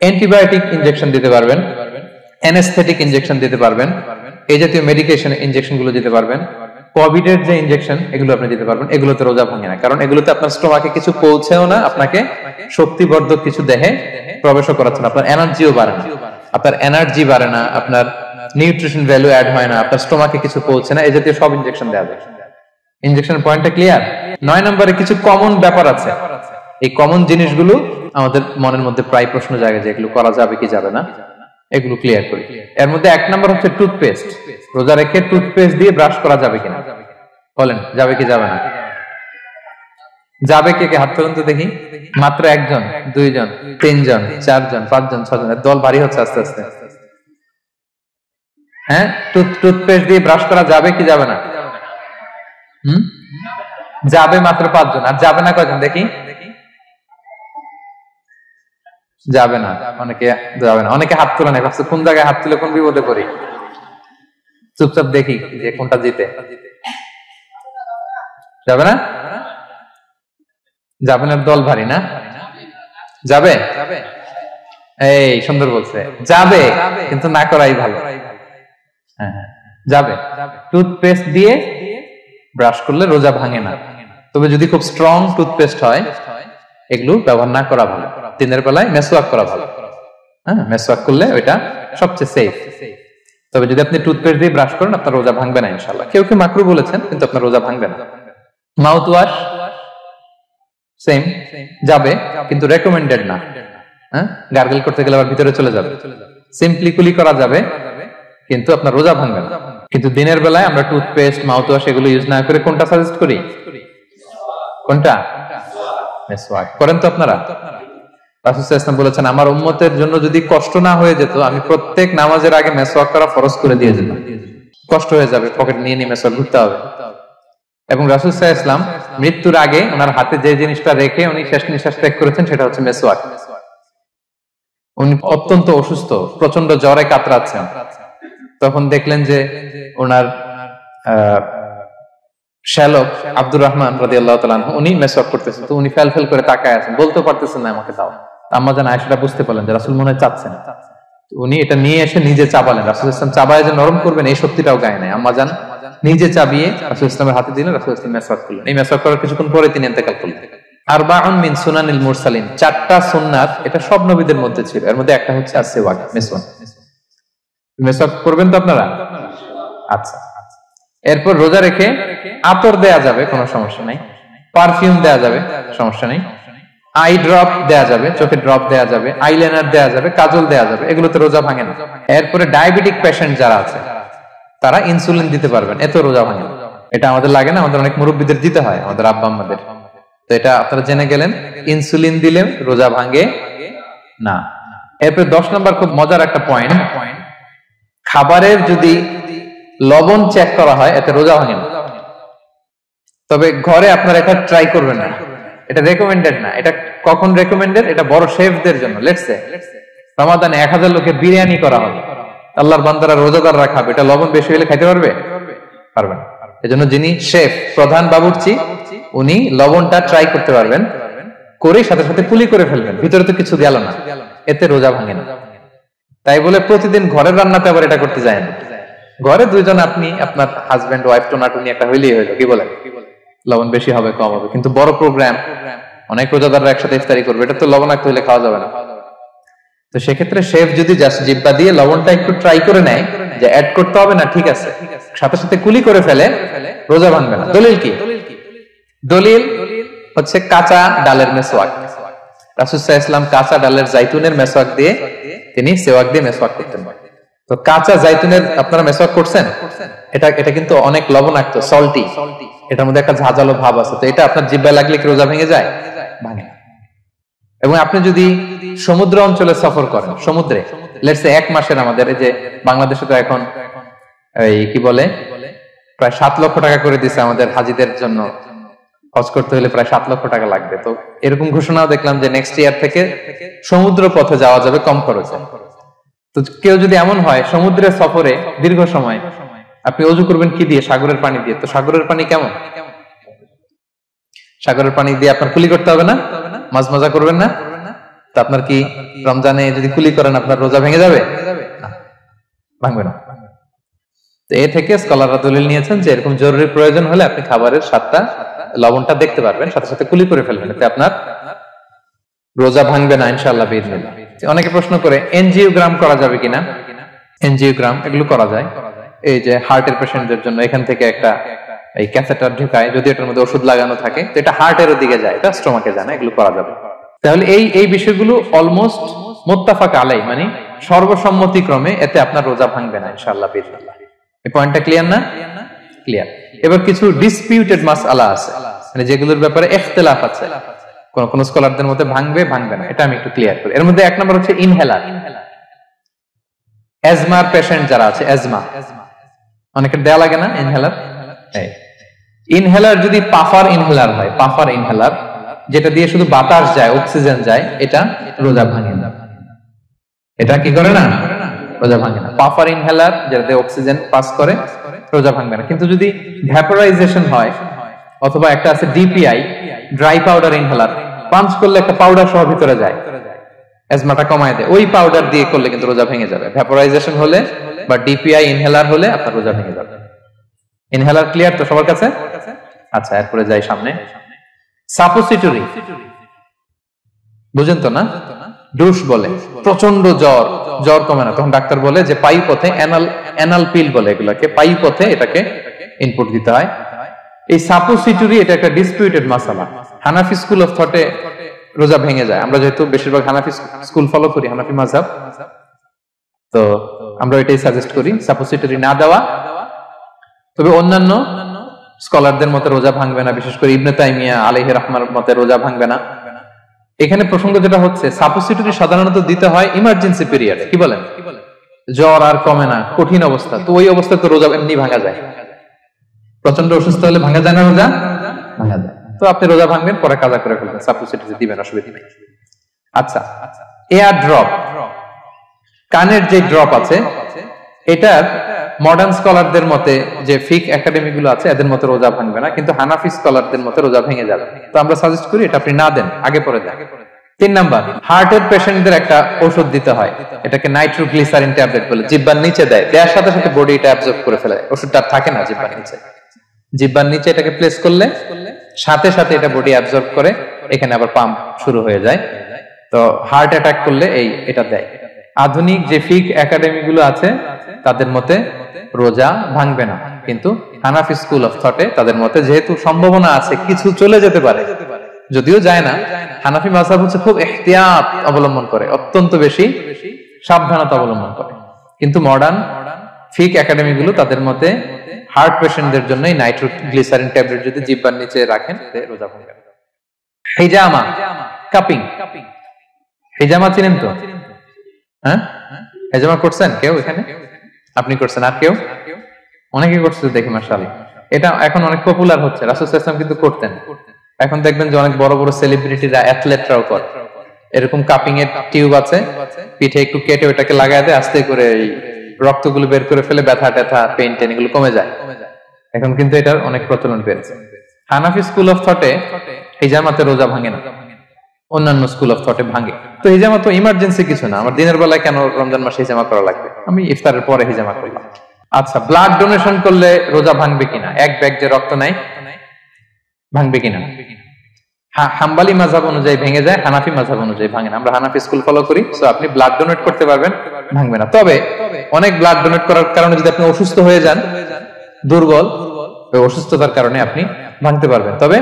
S1: অ্যান্টিবায়োটিক ইনজেকশন দিতে পারবেন, অ্যানেস্থেটিক ইনজেকশন দিতে পারবেন, এই জাতীয় মেডিকেশন ইনজেকশন গুলো দিতে পারবেন। কোভিড এর যে ইনজেকশন এগুলো আপনি দিতে পারবেন, এগুলোতে রোজা ভাঙে না, কারণ এগুলোতে আপনার স্টোমাকে কিছু পৌঁছেও না, আপনাকে শক্তিবর্ধক কিছু দেহে প্রবেশও করাচ্ছে না, আপনার এনার্জিও বাড়ে না, আপনার এনার্জি বাড়ে না, আপনার নিউট্রিশন ভ্যালু অ্যাড হয় না, আপনার স্টোমাকে কিছু পৌঁছে না, এই জাতীয় সব ইনজেকশন দেওয়া যায়। ইনজেকশনের পয়েন্টটা ক্লিয়ার? 9 নম্বরে কিছু কমন ব্যাপার আছে, এই কমন জিনিসগুলো আমাদের মনের মধ্যে প্রায় প্রশ্ন জাগে যে এগুলো করা যাবে কি যাবে না, এগুলো ক্লিয়ার করি। এর মধ্যে 1 নম্বর হচ্ছে টুথপেস্ট। রোজা রেখে টুথপেস্ট দিয়ে ব্রাশ করা যাবে কিনা, বলেন যাবে কি যাবে না? যাবে কে কে হাত তুলুন তো দেখি। মাত্র 1 জন, 2 জন, 3 জন, 4 জন, 5 জন, 6 জন, দল ভারী হচ্ছে আস্তে আস্তে। হ্যাঁ, টুথপেস্ট দিয়ে ব্রাশ করা যাবে কি যাবে না? যাবে মাত্র 5 জন, আর যাবে না কয়জন দেখি? যাবে না, অনেকে যাবে না, অনেকে হাত তোলে না, ভাবছে কোন জায়গায় হাত তুলে কোন বিপদে পড়ি, চুপচাপ দেখি যে কোনটা জিতে। যাবে না, যাবে না, দল ভারী না, যাবে, এই সুন্দর বলছে, যাবে কিন্তু না করাই ভালো। হ্যাঁ যাবে, টুথপেস্ট দিয়ে ব্রাশ করলে রোজা ভাঙে না, তবে যদি খুব স্ট্রং টুথপেস্ট হয় এগুলো ব্যবহার না করা ভালো। দিনের বেলায় মেসওয়াক করা ভালো, হ্যাঁ মেসওয়াক করলে ওইটা সবচেয়ে সেফ। তবে যদি আপনি টুথপেস্ট দিয়ে ব্রাশ করেন আপনার রোজা ভাঙবে না ইনশাআল্লাহ। কেউ কেউ মাকরু বলেছেন, কিন্তু আপনার রোজা ভাঙবে না। মাউথ ওয়াশ সেম, যাবে কিন্তু রেকমেন্ডেড না। হ্যাঁ, গার্গল করতে গেলে আবার ভিতরে চলে যাবে। সিম্পলি কুলি করা যাবে কিন্তু আপনার রোজা ভাঙবে না। কিন্তু দিনের বেলায় আমরা টুথপেস্ট, মাউথ ওয়াশ এগুলো ইউজ না করে কোনটা সাজেস্ট করি? কোনটা? মেসওয়াক করেন তো আপনারা? রাসূল সাল্লাল্লাহু আলাইহি ওয়াসাল্লাম বলেছেন আমার উম্মতের জন্য যদি কষ্ট না হয়ে যেত আমি প্রত্যেক নামাজের আগে মেসওয়াক করা ফরজ করে দিয়ে যেতাম। কষ্ট হয়ে যাবে, পকেট নিয়ে নিয়ে মেসওয়াক ঘুরতে হবে। এবং রাসূল সাল্লাল্লাহু আলাইহি ওয়াসাল্লাম মৃত্যুর আগে ওনার হাতে যে জিনিসটা রেখে উনি শেষ নিঃশ্বাস ত্যাগ করেছেন সেটা হচ্ছে মেসওয়াক। উনি অত্যন্ত অসুস্থ, প্রচন্ড জ্বরে কাতরাচ্ছেন, তখন দেখলেন যে ওনার শ্যালক আব্দুর রহমান রাদিয়াল্লাহু তাআলা আনহু উনি মেসওয়াক করতেছেন, তো উনি ফেল করে তাকায় আছেন, বলতে পারতেছেন না আমাকে দাও। আম্মা জান আয়েশা বুঝতে পারলেন যে রাসূল মনে হয় চাচ্ছেন, উনি এটা নিয়ে এসে নিজে চাবালেন। রাসূল সাল্লাল্লাহু আলাইহি ওয়াসাল্লাম চাবায় যে নরম করবেন এই শক্তিটাও গায়ে নাই। আম্মা জান নিজে চাবিয়ে রাসূল সাল্লাল্লাহু আলাইহি ওয়াসাল্লামের হাতে দিলেন, রাসূল সাল্লাল্লাহু আলাইহি ওয়াসাল্লাম মেসওয়াক করলেন। এই মেসওয়াক করার কিছুক্ষণ পরে তিনি ইন্তেকাল করলেন। আরবাউন মিন সুনানিল মুরসালিন, 4টা সুন্নাত, এটা সব নবীদের মধ্যে ছিল, এর মধ্যে একটা হচ্ছে আসওয়াক, মেসওয়াক। মেসওয়াক করবেন তো আপনারা? আচ্ছা, এরপর রোজা রেখে আতর দেয়া যাবে, কোনো সমস্যা নাই, পারফিউম দেয়া যাবে, সমস্যা নেই, আই ড্রপ দেয়া যাবে, চোখে ড্রপ দেয়া যাবে, আইলাইনার দেয়া যাবে, কাজল দেয়া যাবে, এগুলোতে রোজা ভাঙে না। এরপরে ডায়াবেটিক পেশেন্ট যারা আছে তারা ইনসুলিন দিতে পারবেন, এত রোজা ভাঙে না। এটা আমাদের লাগে না, আমাদের অনেক মুরব্বীদের দিতে হয়, আমাদের আব্বা আম্মাদের। তো এটা আপনারা জেনে গেলেন, ইনসুলিন দিলে রোজা ভাঙে না। এরপর 10 নম্বর খুব মজার একটা পয়েন্ট, খাবারের যদি লবণ চেক করা হয় এতে রোজা ভাঙে না। তবে ঘরে আপনারা এটা ট্রাই করবেন না, এটা রেকমেন্ডেড না। এটা কখন রেকমেন্ডেড? এটা বড় শেফদের জন্য। লেটস সে রমাদানে 1000 লোকের বিরিয়ানি করা হবে, আল্লাহর বান্দারা রোজাদাররা খাবে, এটা লবণ বেশি হলে খাইতে পারবে? পারবে না। এজন্য যিনি শেফ, প্রধান বাবুর্চি, উনি লবণটা ট্রাই করতে পারবেন, করে সাথে সাথে কুলি করে ফেলবেন, ভিতরে তো কিছু গেল না, এতে রোজা ভাঙে না। তাই বলে প্রতিদিন ঘরের রান্নাতে আবার এটা করতে যায় না। ঘরে 2 জন, আপনি আপনার হাজবেন্ড ওয়াইফ টোনাটুনি একটা হইলেই হইলো, কি বলেন? লবণ বেশি হবে কম হবে, কিন্তু বড় প্রোগ্রাম, অনেক রোজাদাররা একসাথে ইফতারি করবে, এটা তো লবণাক্ত হইলে খাওয়া যাবে না। তো সেক্ষেত্রে শেফ যদি জাস্ট জিব্বা দিয়ে লবণটা একটু ট্রাই করে নেয় যে অ্যাড করতে হবে না, ঠিক আছে, সাথে সাথে কুলি করে ফেলে, রোজা ভাঙবে না। দলিল কি? দলিল হচ্ছে কাঁচা ডালের মেসওয়াক। রাসূল সাল্লাল্লাহু আলাইহি ওয়াসাল্লাম কাঁচা ডালের জাইতুনের মেসওয়াক দিয়ে তিনি সেওয়াক দিয়ে মেসওয়াক করতেন। তো কাঁচা জাইতুনের আপনারা মেসওয়াক করছেন, এটা কিন্তু অনেক লবণাক্ত, সল্টি, এটার মধ্যে একটা ঝাঁঝালো ভাব আছে। তো এটা আপনার জিহ্বায় লাগলে কি রোজা ভেঙে যায়? ভাঙে না। এবং আপনি যদি সমুদ্র অঞ্চলে সফর করেন, সমুদ্রে লেটস সে 1 মাসের, আমাদের এই যে বাংলাদেশে তো এখন এই কি বলে প্রায় 7 লক্ষ টাকা করে দিছে আমাদের হাজিদের জন্য, হজ করতে হলে প্রায় 7 লক্ষ টাকা লাগবে। তো এরকম ঘোষণাও দেখলাম যে নেক্সট ইয়ার থেকে সমুদ্র পথে যাওয়া যাবে কম খরচে। তো কেউ যদি এমন হয় সমুদ্রের সফরে দীর্ঘ সময়, আপনি ওযু করবেন কি দিয়ে? সাগরের পানি দিয়ে। তো সাগরের পানি কেমন? সাগরের পানি দিয়ে আপনার কুলি করতে হবে না, মাছ মজা করবেন না। তো আপনার কি রমজানে যদি কুলি করেন আপনার রোজা ভেঙে যাবে? না, ভাঙবে না। তো এ থেকে স্কলাররা দলিল নিয়েছেন যে এরকম জরুরি প্রয়োজন হলে আপনি খাবারের স্বাদটা লবণটা দেখতে পারবেন, সাথে সাথে কুলি করে ফেলবেন, এতে আপনার রোজা ভাঙবে না ইনশাআল্লাহ বিইজনিল্লাহ। অনেকে প্রশ্ন করে এনজিওগ্রাম করা যাবে কিনা। এনজিওগ্রাম এগুলো করা যায়, এই যে হার্টের পেশেন্টদের জন্য এখান থেকে একটা এই ক্যাথেটার ঢুকায়, যদি এটার মধ্যে ওষুধ লাগানো থাকে তো এটা হার্টের দিকে যায়, এটা স্টোমাকে যায় না, এগুলো করা যাবে। তাহলে এই বিষয়গুলো অলমোস্ট মুত্তাফাক আলাই, মানে সর্বসম্মতিক্রমে এতে আপনার রোজা ভাঙবে না ইনশাআল্লাহ বিইজনিল্লাহ। এই পয়েন্টটা ক্লিয়ার না? ক্লিয়ার। এবার কিছু ডিসপিউটেড মাসআলা আছে, মানে যেগুলোর ব্যাপারে ইখতিলাফ আছে, কোন কোন স্কলারদের মধ্যে ভাঙবে ভাঙবে না, এটা আমি একটু ক্লিয়ার করি। এর মধ্যে এক নম্বর হচ্ছে ইনহেলার। অ্যাজমার পেশেন্ট যারা আছে, অ্যাজমা অনেকের দেয়া লাগে না ইনহেলার। ইনহেলার যদি পাফার ইনহেলার হয়, পাফার ইনহেলার যেটা দিয়ে শুধু বাতাস যায়, অক্সিজেন যায়, এটা রোজা ভাঙে না। এটা কি করে না? রোজা ভাঙে না। পাফার ইনহেলার যেটা দিয়ে অক্সিজেন পাস করে, রোজা ভাঙবে না। কিন্তু যদি ভ্যাপোরাইজেশন হয়, অথবা একটা আছে DPI, dry powder inhaler, punch করলে একটা পাউডার সহ ভিতরে যায়, অ্যাজমাটা কমায় দেয়, ওই পাউডার দিয়ে করলে কিন্তু রোজা ভেঙে যাবে। ভ্যাপোরাইজেশন হলে বা ডিপিআই ইনহেলার হলে আপনার রোজা ভেঙে যাবে। ইনহেলার ক্লিয়ার তো সবার কাছে? আচ্ছা, এরপরে যাই সামনে। সাপোসিটরি বুঝেন তো না? ডুশ বলে, প্রচন্ড জ্বর কমে না, তখন ডাক্তার বলে যে পায়ু পথে অ্যানাল পিল বলে এগুলাকে, পায়ু পথে এটাকে ইনপুট দিতে হয়। এই সাপোসিটরি এটা একটা ডিসপিউটেড মাসালা। হানাফি স্কুল অফ থটে রোজা ভেঙে যায়। আমরা যেহেতু বেশিরভাগ হানাফি স্কুল ফলো করি, হানাফি মাযহাব, তো আমরা এটাই সাজেস্ট করি সাপোসিটরি না দেওয়া। তবে অন্যান্য স্কলারদের মতে রোজা ভাঙবে না, বিশেষ করে ইবনে তাইমিয়া আলাইহি রাহমার মতে রোজা ভাঙবে না। এখানে প্রসঙ্গ যেটা হচ্ছে, সাপোসিটরি সাধারণত দিতে হয় ইমার্জেন্সি পিরিয়ডে। কি বলেন? জ্বর আর কমে না, কঠিন অবস্থা, তো ওই অবস্থায় তো রোজা এমনি ভাঙা যায়। প্রচন্ড অসুস্থ হলে ভাঙা যায় না রোজা? ভাঙা যায়। তো আপনি রোজা ভাঙবেন, পরে কাজা করে ফেলবেন, সাপোসিটরি দিবেন, অসুবিধা নেই। আচ্ছা, এয়ার ড্রপ, কানের যে ড্রপ আছে, এটার মডার্ন স্কলারদের মতে, যে ফিক একাডেমি গুলো আছে, এদের মতে রোজা ভাঙবে না, কিন্তু হানাফি স্কলারদের মতে রোজা ভেঙে যাবে। তো আমরা সাজেস্ট করি এটা আপনি না দেন, আগে পরে দেন। 3 নাম্বার, হার্টের পেশেন্টদের একটা ওষুধ দিতে হয়, এটাকে নাইট্রোগ্লিসারিন ট্যাবলেট বলে, জিহ্বার নিচে দেয়, দেওয়ার সাথে সাথে বডি এটা অ্যাবজর্ব করে ফেলে, ওষুধটা থাকে না জিহ্বার নিচে। জিহ্বার নিচে এটাকে প্লেস করলে সাথে সাথে এটা বডি অ্যাবজর্ব করে, এখানে আবার পাম্প শুরু হয়ে যায়। তো হার্ট অ্যাটাক করলে এটা দেয়। আধুনিক যে ফিক একাডেমি গুলো আছে তাদের মতে রোজা ভাঙবে না, কিন্তু হানাফি স্কুল অফ থটে তাদের মতে যেহেতু সম্ভাবনা আছে কিছু চলে যেতে পারে, যদিও যায় না, হানাফি মাযহাব হচ্ছে খুব ইহতিয়াত অবলম্বন করে, অত্যন্ত বেশি সাবধানতা অবলম্বন করে। কিন্তু মডার্ন ফিক একাডেমি গুলো তাদের মতে হার্ট পেশেন্টদের জন্য নাইট্রোগ্লিসারিন ট্যাবলেট যদি জিহ্বার নিচে রাখেন রোজা ভাঙবে না। হিজামা, কাপিং, হিজামা চিনেন তো? হ্যাঁ, হিজামা করছেন কেউ এখানে? আপনি করছেন, আর কেউ? অনেকে করছে দেখি মাশাআল্লাহ। এটা এখন অনেক পপুলার হচ্ছে, রাসূল সাল্লাল্লাহু আলাইহি ওয়াসাল্লাম কিন্তু করতেন। এখন দেখবেন যে অনেক বড় বড় সেলিব্রিটিরা, অ্যাথলেটরাও করে। এরকম কাপিং এর টিউব আছে, পিঠে একটু কেটে ওটাকে লাগায় দেয়, আস্তে করে এই রক্তগুলো বের করে ফেলে, ব্যথা ট্যাথা, পেইন টেন এগুলো কমে যায়। এখন কিন্তু এটার অনেক প্রচলন পেয়েছে। হানাফি স্কুল অফ থটে হিজামাতে রোজা ভাঙে না, অন্যান্য স্কুল অফ থটে ভাঙে। তো হিজামা তো ইমার্জেন্সি কিছু না, আমার দিনের বেলায় কেন রমজান মাসে হিজামা করা লাগবে, আমি ইফতারের পরে হিজামা করলাম। আচ্ছা, ব্লাড ডোনেশন করলে রোজা ভাঙবে কিনা? এক ব্যাগ যে রক্ত নাই, ভাঙবে কিনা? হাম্বলি মাযহাব অনুযায়ী ভেঙে যায়, হানাফি মাযহাব অনুযায়ী ভাঙে না। আমরা হানাফি স্কুল ফলো করি, সো আপনি ব্লাড ডোনেট করতে পারবেন, ভাঙবে না। তবে অনেক ব্লাড ডোনেট করার কারণে যদি আপনি অসুস্থ হয়ে যান, দুর্বল, ওই অসুস্থতার কারণে আপনি ভাঙতে পারবেন। তবে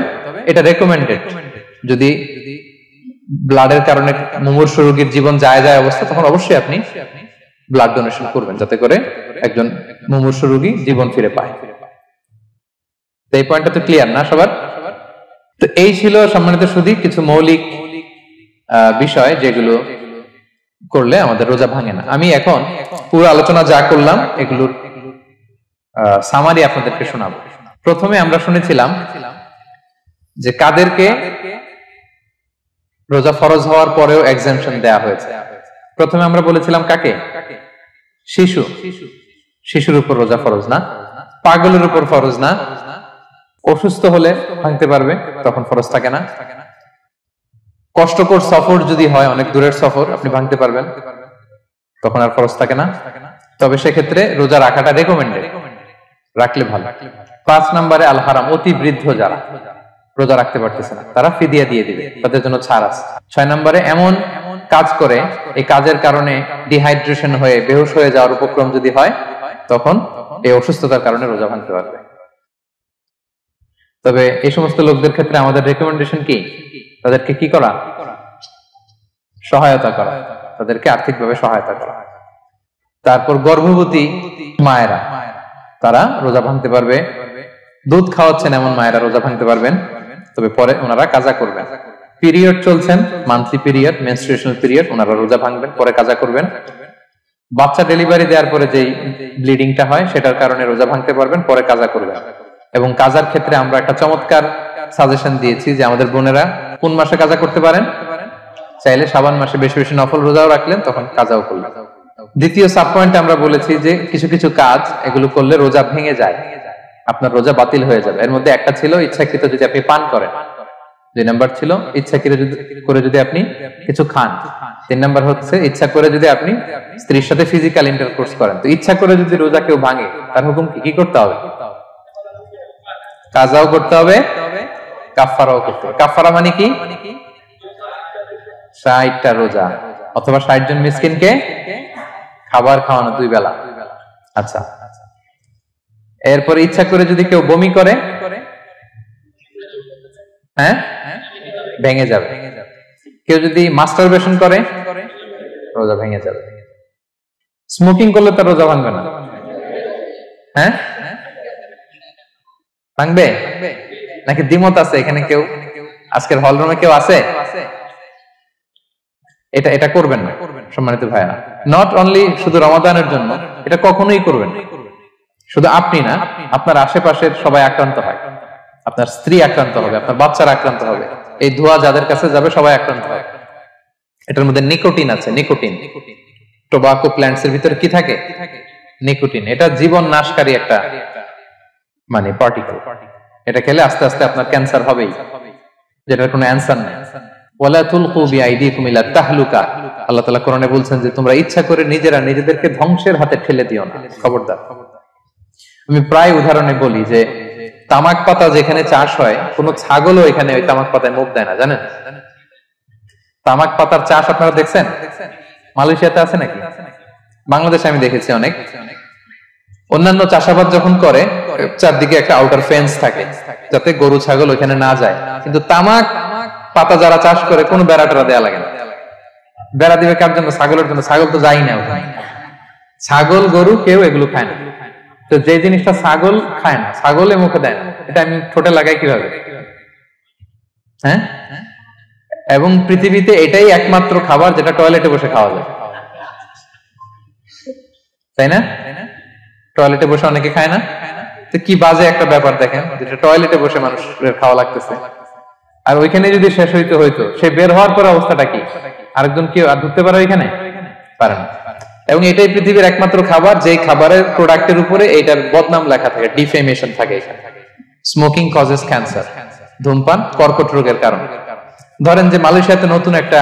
S1: এটা রেকমেন্ডেড, যদি ব্লাডের কারণে মুমূর্ষু রোগীর জীবন যায় অবস্থা, তখন অবশ্যই আপনি ব্লাড ডোনেশন করবেন, যাতে করে একজন মুমূর্ষু রোগী জীবন ফিরে পায়। এই পয়েন্টটা তো ক্লিয়ার না সবার? তো এই ছিল সম্মানিত সুধী কিছু মৌলিক বিষয় যেগুলো করলে আমাদের রোজা ভাঙে না। আমি এখন পুরো আলোচনা যা করলাম এগুলোর সামারি আপনাদেরকে শোনাবো। প্রথমে আমরা শুনেছিলাম যে কাদেরকে রোজা ফরজ হওয়ার পরেও এক্সাম্পশন দেয়া হয়েছে। প্রথমে আমরা বলেছিলাম কাকে? শিশু, শিশুর উপর রোজা ফরজ না, পাগলের উপর ফরজ না, অসুস্থ হলে ভাঙতে পারবে, তখন ফরজ থাকে না। কষ্টকর সফর যদি হয়, অনেক দূরের সফর, আপনি ভাঙতে পারবেন, তখন আর ফরজ থাকে না। তবে সেক্ষেত্রে রোজা রাখাটা রেকমেন্ডেড, রাখলে ভালো। 5 নম্বরে আল হারাম, অতি বৃদ্ধ যারা রোজা রাখতে পারতেছে না তারা ফিদিয়া দিয়ে দিবে, তাদের জন্য ছাড় আছে। 6 নম্বরে এমন কাজ করে এই কাজের কারণে ডিহাইড্রেশন হয়ে বেহুশ হয়ে যাওয়ার উপক্রম যদি হয় তখন এই অসুস্থতার কারণে রোজা ভাঙতে পারবে। তবে এই সমস্ত লোকদের ক্ষেত্রে আমাদের রেকমেন্ডেশন কি? তাদেরকে কি করা? সহায়তা করা, তাদেরকে আর্থিকভাবে সহায়তা করা। তারপর গর্ভবতী মায়েরা তারা রোজা ভাঙতে পারবে। দুধ খাওয়াচ্ছেন এমন মায়েরা রোজা ভাঙতে পারবেন, তবে পরে ওনারা কাজা করবেন। পিরিয়ড চলছেন, মান্থলি পিরিয়ড, মেনস্ট্রুয়েশনাল পিরিয়ড, ওনারা রোজা ভাঙবেন, পরে কাজা করবেন। বাচ্চা ডেলিভারি দেওয়ার পরে যেই ব্লিডিংটা হয় সেটার কারণে রোজা ভাঙতে পারবেন, পরে কাজা করবেন। এবং কাজার ক্ষেত্রে আমরা একটা চমৎকার সাজেশন দিয়েছি যে আমাদের বোনেরা কোন মাসে কাজা করতে পারেন? চাইলে শাবান মাসে বেশি বেশি নফল রোজাও রাখলেন, তখন কাজাও করলেন। দ্বিতীয় সাব পয়েন্টে আমরা বলেছি যে কিছু কিছু কাজ এগুলো করলে রোজা ভেঙে যায়, আপনার রোজা বাতিল হয়ে যাবে। এর মধ্যে একটা ছিল ইচ্ছাকৃত যদি আপনি পান করেন, 2 নাম্বার ছিল ইচ্ছাকৃত করে যদি আপনি কিছু খান, 3 নাম্বার হচ্ছে ইচ্ছা করে যদি আপনি স্ত্রীর সাথে ফিজিক্যাল ইন্টারকোর্স করেন। তো ইচ্ছা করে যদি রোজা কেউ ভাঙে তার হুকুম কি করতে হবে? কাজাও করতে হবে, কাফফারাও করতে হবে। কাফফারা মানে কি? 60টা রোজা অথবা 60 জন মিসকিনকে খাবার খাওয়ানো 2 বেলা। আচ্ছা, এরপর ইচ্ছা করে যদি কেউ বমি করে, হ্যাঁ, ভেঙে যাবে। কেউ যদি মাস্টারবেশন করে রোজা ভেঙে যাবে। স্মোকিং করলে তার রোজা ভাঙবে না, হ্যাঁ ভাঙবে নাকি দ্বিমত আছে এখানে? কেউ আজকের হল রুমে কেউ আছে? এটা করবেন না সম্মানিত ভাইরা। নট অনলি শুধু রমাদানের জন্য, এটা কখনোই করবেন না। শুধু আপনি না, আপনার আশেপাশের সবাই আক্রান্ত হয়, আপনার স্ত্রী আক্রান্ত হবে, আপনার বাচ্চারা আক্রান্ত হবে, এই ধোঁয়া যাদের কাছে যাবে সবাই আক্রান্ত হবে। এটার মধ্যে নিকোটিন আছে, নিকোটিন। টোবাকো প্ল্যান্টস এর ভিতরে কি থাকে? নিকোটিন। এটা জীবন নাশকারী একটা মানে পার্টিকেল। এটা খেলে আস্তে আস্তে আপনার ক্যান্সার হবেই, যেটার কোনো অ্যানসার নেই। ওয়ালা তুলকু বিআইদিকুম ইলা তাহলুকা, আল্লাহ তাআলা কোরআনে বলছেন যে তোমরা ইচ্ছা করে নিজেরা নিজেদেরকে ধ্বংসের হাতে ঠেলে দিও না, খবরদার। আমি প্রায় উদাহরণে বলি যে তামাক পাতা যেখানে চাষ হয়, কোন ছাগলও এখানে ওই তামাক পাতায় মুখ দেয় না, জানেন? তামাক পাতার চাষ আপনারা দেখছেন? মালয়েশিয়াতে আছে নাকি? বাংলাদেশে আমি দেখেছি অনেক। অন্যান্য চাষাবাদ যখন করে চারদিকে একটা আউটার ফেন্স থাকে যাতে গরু ছাগল ওইখানে না যায়, কিন্তু তামাক পাতা যারা চাষ করে কোনো বেড়া টেরা দেয়া লাগে না। বেড়া দিবে কার জন্য? ছাগলের জন্য। ছাগল তো যাই না ওখানে। ছাগল গরু কেউ এগুলো খায় না। তো যে জিনিসটা ছাগল খায় না, ছাগলে মুখে দেয় না, এটা আমি ঠোঁটে লাগাই কিভাবে? হ্যাঁ, এবং পৃথিবীতে এটাই একমাত্র খাবার যেটা টয়লেটে বসে খাওয়া যায়, তাই না? টয়লেটে বসে অনেকে খায় না। তো কি বাজে একটা ব্যাপার দেখেন, যেটা টয়লেটে বসে মানুষের খাওয়া লাগতেছে, আর ওইখানে যদি শেষ হইতো সে বের হওয়ার পর অবস্থাটা কি? আরেকজন কেউ আর ঢুকতে পারে ওইখানে? পারে না। এবং এটাই পৃথিবীর একমাত্র খাবার যেই খাবারের প্রোডাক্টের উপরে এইটার বদনাম লেখা থাকে, ডিফেমেশন থাকে এখানে। স্মোকিং কজেস ক্যান্সার, ধূমপান কর্কট রোগের কারণ। ধরেন যে মালয়েশিয়াতে নতুন একটা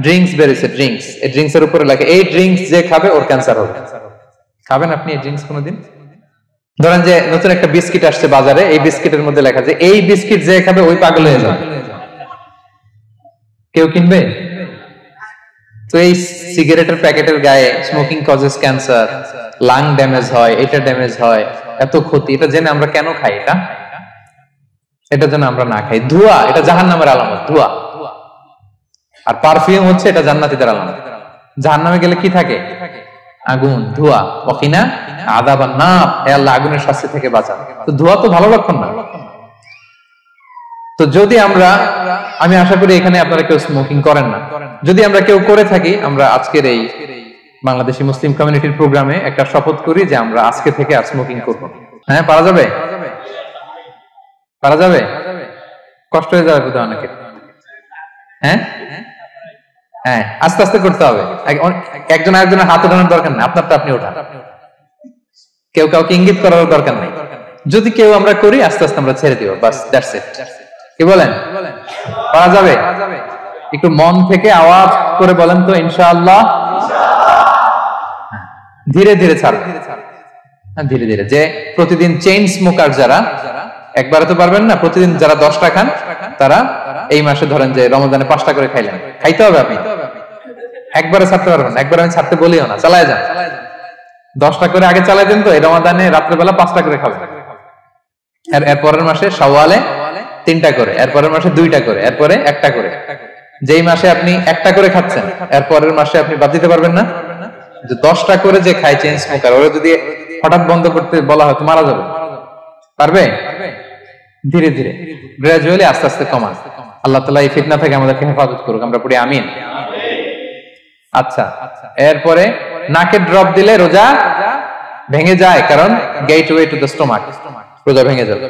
S1: ড্রিঙ্কস বেরিয়েছে, ড্রিঙ্কস, এই ড্রিঙ্কস এর উপরে লেখা এই ড্রিঙ্কস যে খাবে ওর ক্যান্সার হবে। খাবেন আপনি এই ড্রিঙ্কস কোনোদিন? ধরেন যে নতুন একটা বিস্কিট আসছে বাজারে, এই বিস্কিটের মধ্যে লেখা যে এই বিস্কিট যে খাবে ওই পাগল হয়ে যাবে। কেউ কিনবে? তো এই সিগারেটের প্যাকেটের গায়ে smoking causes cancer, lung damage হয়, এটা ড্যামেজ হয়, এত ক্ষতি, এটা জেনে আমরা কেন খাই? এটা যেন আমরা না খাই। ধোঁয়া, এটা জাহান্নামের আলামত, ধোঁয়া। আর পারফিউম হচ্ছে এটা জান্নাতীদের আলামত। জাহান্নামে গেলে কি থাকে? আগুন, ধোঁয়া। ওয়াকিনা আযাবান নার, হে আল্লাহ আগুনের শাস্তি থেকে বাঁচান। তো ধোঁয়া তো ভালো লক্ষণ না। তো যদি আমরা, আমি আশা করি এখানে আপনারা কেউ স্মোকিং করেন না, যদি আমরা কেউ করে থাকি, আমরা আজকের এই বাংলাদেশি মুসলিম কমিউনিটির প্রোগ্রামে একটা শপথ করি যে আমরা আজকে থেকে আর স্মোকিং করব। হ্যাঁ, পারা যাবে? পারা যাবে? কষ্ট হয়ে যাবে বোধহয় অনেকের। হ্যাঁ হ্যাঁ, আস্তে আস্তে করতে হবে। একজন আরেকজনের হাতে ধরার দরকার নেই, আপনারটা আপনি ওঠান। কেউ কাউকে ইঙ্গিত করার দরকার নেই। যদি কেউ আমরা করি, আস্তে আস্তে আমরা ছেড়ে দিব, বাস, দ্যাটস ইট। কি বলেন? পারা যাবে? একটু মন থেকে আওয়াজ করে বলেন তো ইনশাআল্লাহ। ধীরে ধীরে ছাড়বেন। ধীরে ধীরে, যে প্রতিদিন চেইন স্মোকার যারা, একবারে তো পারবেন না, প্রতিদিন যারা 10টা খান তারা এই মাসে ধরেন যে রমজানে 5টা করে খাইলেন, খাইতে হবে আপনি, একবারে ছাড়তে পারবেন না, একবারে আমি ছাড়তে বলিও না, চালায় যান। 10টা করে আগে চালাই দেন তো, এই রমাদানে রাত্রেবেলা 5টা করে খাবেন, এর পরের মাসে শাওয়ালে 3টা করে, এর পরের মাসে 2টা করে, এরপরে 1টা করে। যেই মাসে আপনি 1টা করে খাচ্ছেন এর পরের মাসে আপনি বাদ দিতে পারবেন না। যে 10টা করে যে খায় চেইন স্মোকার, ওরা যদি হঠাৎ বন্ধ করতে বলা হয় তো মারা যাবে, পারবে? ধীরে ধীরে গ্রাজুয়ালি আস্তে আস্তে কমান। আল্লাহ তাআলা এই ফিতনা থেকে আমাদেরকে হেফাজত করুক, আমরা পড়ি আমিন। আচ্ছা, এরপরে নাকে ড্রপ দিলে রোজা ভেঙে যায়, কারণ গেটওয়ে টু দ্য স্টোমাক, রোজা ভেঙে যাবে।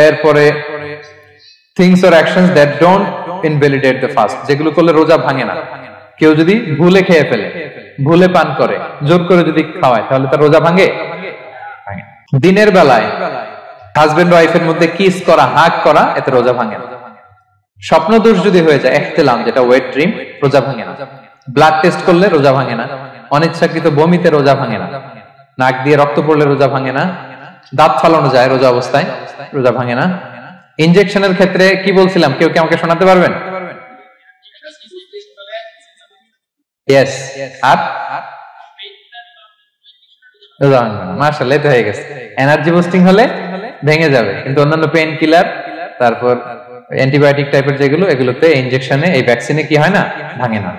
S1: এরপরে things or actions that don't invalidate the fast, যেগুলো করলে রোজা ভাঙে না। কেউ যদি ভুলে খেয়ে ফেলে, ভুলে পান করে, জোর করে যদি খাওয়ায়, তাহলে তার রোজা ভাঙে? দিনের বেলায় হাজবেন্ড ওয়াইফের মধ্যে কিস করা, হাগ করা, এতে রোজা ভাঙে না। স্বপ্ন দোষ যদি হয়ে যায়, ইহতিলাম যেটা ওয়েট ড্রিম, রোজা ভাঙে না। ব্লাড টেস্ট করলে রোজা ভাঙে না। অনিচ্ছাকৃত বমিতে রোজা ভাঙে না। নাক দিয়ে রক্ত পড়লে রোজা ভাঙে না। দাঁত ফালানো যায় রোজা অবস্থায়, রোজা ভাঙে না। ইনজেকশনের ক্ষেত্রে কি বলছিলাম, কেউ কি আমাকে শোনাতে পারবেন? ইয়েস, আর রোজা ভাঙবে না। মাশাআল্লাহ, এটা হয়ে গেছে। এনার্জি বুস্টিং হলে ভেঙে যাবে, কিন্তু অন্যান্য পেইন কিলার, তারপর অ্যান্টিবায়োটিক টাইপের যেগুলো, এগুলোতে ইনজেকশনে, এই ভ্যাকসিনে কি হয় না, ভাঙে না।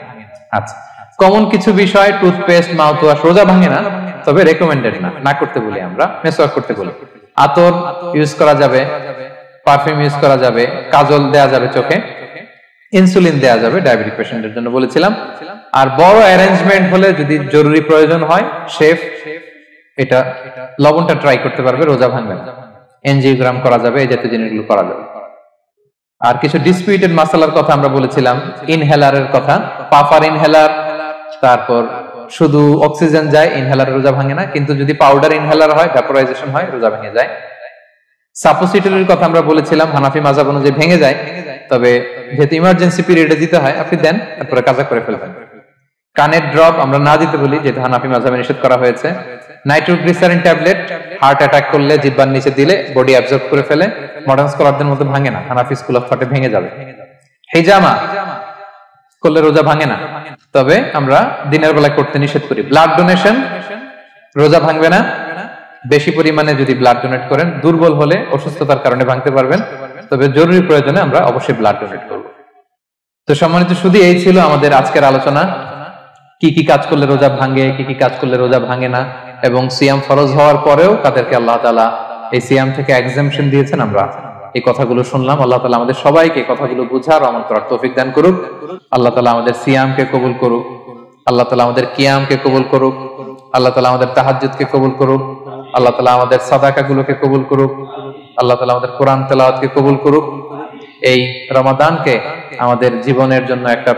S1: আচ্ছা, কমন কিছু বিষয়, টুথপেস্ট, মাউথ ওয়াশ, রোজা ভাঙে না, তবে রেকমেন্ডেড না, না করতে বলি আমরা, মেসওয়াক করতে বলি। আতর ইউজ করা যাবে, পারফিউম ইউজ করা যাবে, কাজল দেয়া যাবে চোখে, ইনসুলিন দেয়া যাবে ডায়াবেটিক পেশেন্টের জন্য বলেছিলাম। আর বড় অ্যারেঞ্জমেন্ট হলে যদি জরুরি প্রয়োজন হয়, শেফ এটা লবণটা ট্রাই করতে পারবে, রোজা ভাঙবে না। এনজিওগ্রাম করা যাবে, এই জাতীয় জিনিসগুলো করা যাবে। আর কিছু ডিসপিউটেড মাসালার কথা আমরা বলেছিলাম, ইনহেলারের কথা, পাফার ইনহেলার, তারপর শুধু অক্সিজেন যায়, ইনহেলার রোজা ভাঙে না, কিন্তু যদি পাউডার ইনহেলার হয়, ভ্যাপোরাইজেশন হয়, রোজা ভেঙে যায়। সাপোসিটরির কথা আমরা বলেছিলাম, হানাফি মাযহাব অনুযায়ী ভেঙে যায়, তবে যেহেতু ইমার্জেন্সি পিরিয়ডে দিতে হয়, আপনি দেন, তারপরে কাজা করে ফেলবেন। কানের ড্রপ আমরা না দিতে বলি, যেটা হানাফি মাযহাবে নিষেধ করা হয়েছে। নাইট্রোগ্লিসারিন ট্যাবলেট হার্ট অ্যাটাক করলে জিহ্বার নিচে দিলে বডি অ্যাবজর্ব করে ফেলে, মডার্ন স্কলারদের মধ্যে ভাঙে না, হানাফি স্কুল অফ থটে ভেঙে যাবে। হিজামা করলে রোজা ভাঙে না, তবে আমরা দিনের বেলা করতে নিষেধ করি। ব্লাড ডোনেশন রোজা ভাঙবে না, বেশি পরিমাণে যদি ব্লাড ডোনেট করেন, দুর্বল হলে অসুস্থতার কারণে ভাঙতে পারবেন, তবে জরুরি প্রয়োজনে আমরা অবশ্যই ব্লাড ডোনেট করব। তো সম্মানিত সুধী, এই ছিল আমাদের আজকের আলোচনা। কি কি কাজ করলে রোজা ভাঙে, কি কি কাজ করলে রোজা ভাঙে না, এবং সিয়াম ফরজ হওয়ার পরেও তাদেরকে আল্লাহ তাআলা এই সিয়াম থেকে এক্সাম্পশন দিয়েছেন। আমরা এই কথাগুলো শুনলাম। আল্লাহ তাআলা আমাদের সবাইকে কথাগুলো বুঝার, আমল করার তৌফিক দান করুক। আল্লাহ তাআলা আমাদের সিয়ামকে কবুল করুক। আল্লাহ তাআলা আমাদের কিয়ামকে কবুল করুক। আল্লাহ তাআলা আমাদের তাহাজ্জুদকে কবুল করুক। আল্লাহ তাআলা আমাদের সাদাকাগুলোকে কবুল করুক। আল্লাহ তাআলা আমাদের কোরআন তেলাওয়াতকে কবুল করুক। এই রমাদানকে আমাদের জীবনের জন্য একটা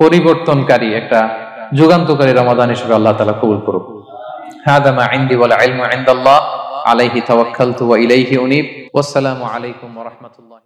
S1: পরিবর্তনকারী, একটা যুগান্তকারী রমাদান হিসেবে আল্লাহ তাআলা কবুল করুক। হাদা মা ইনদি ওয়াল ইলমু ইনদাল্লাহ আলাইহি তাওয়াক্কালতু ওয়া ইলাইহি উনীব। ওয়াসসালামু আলাইকুম ওয়া রাহমাতুল্লাহ।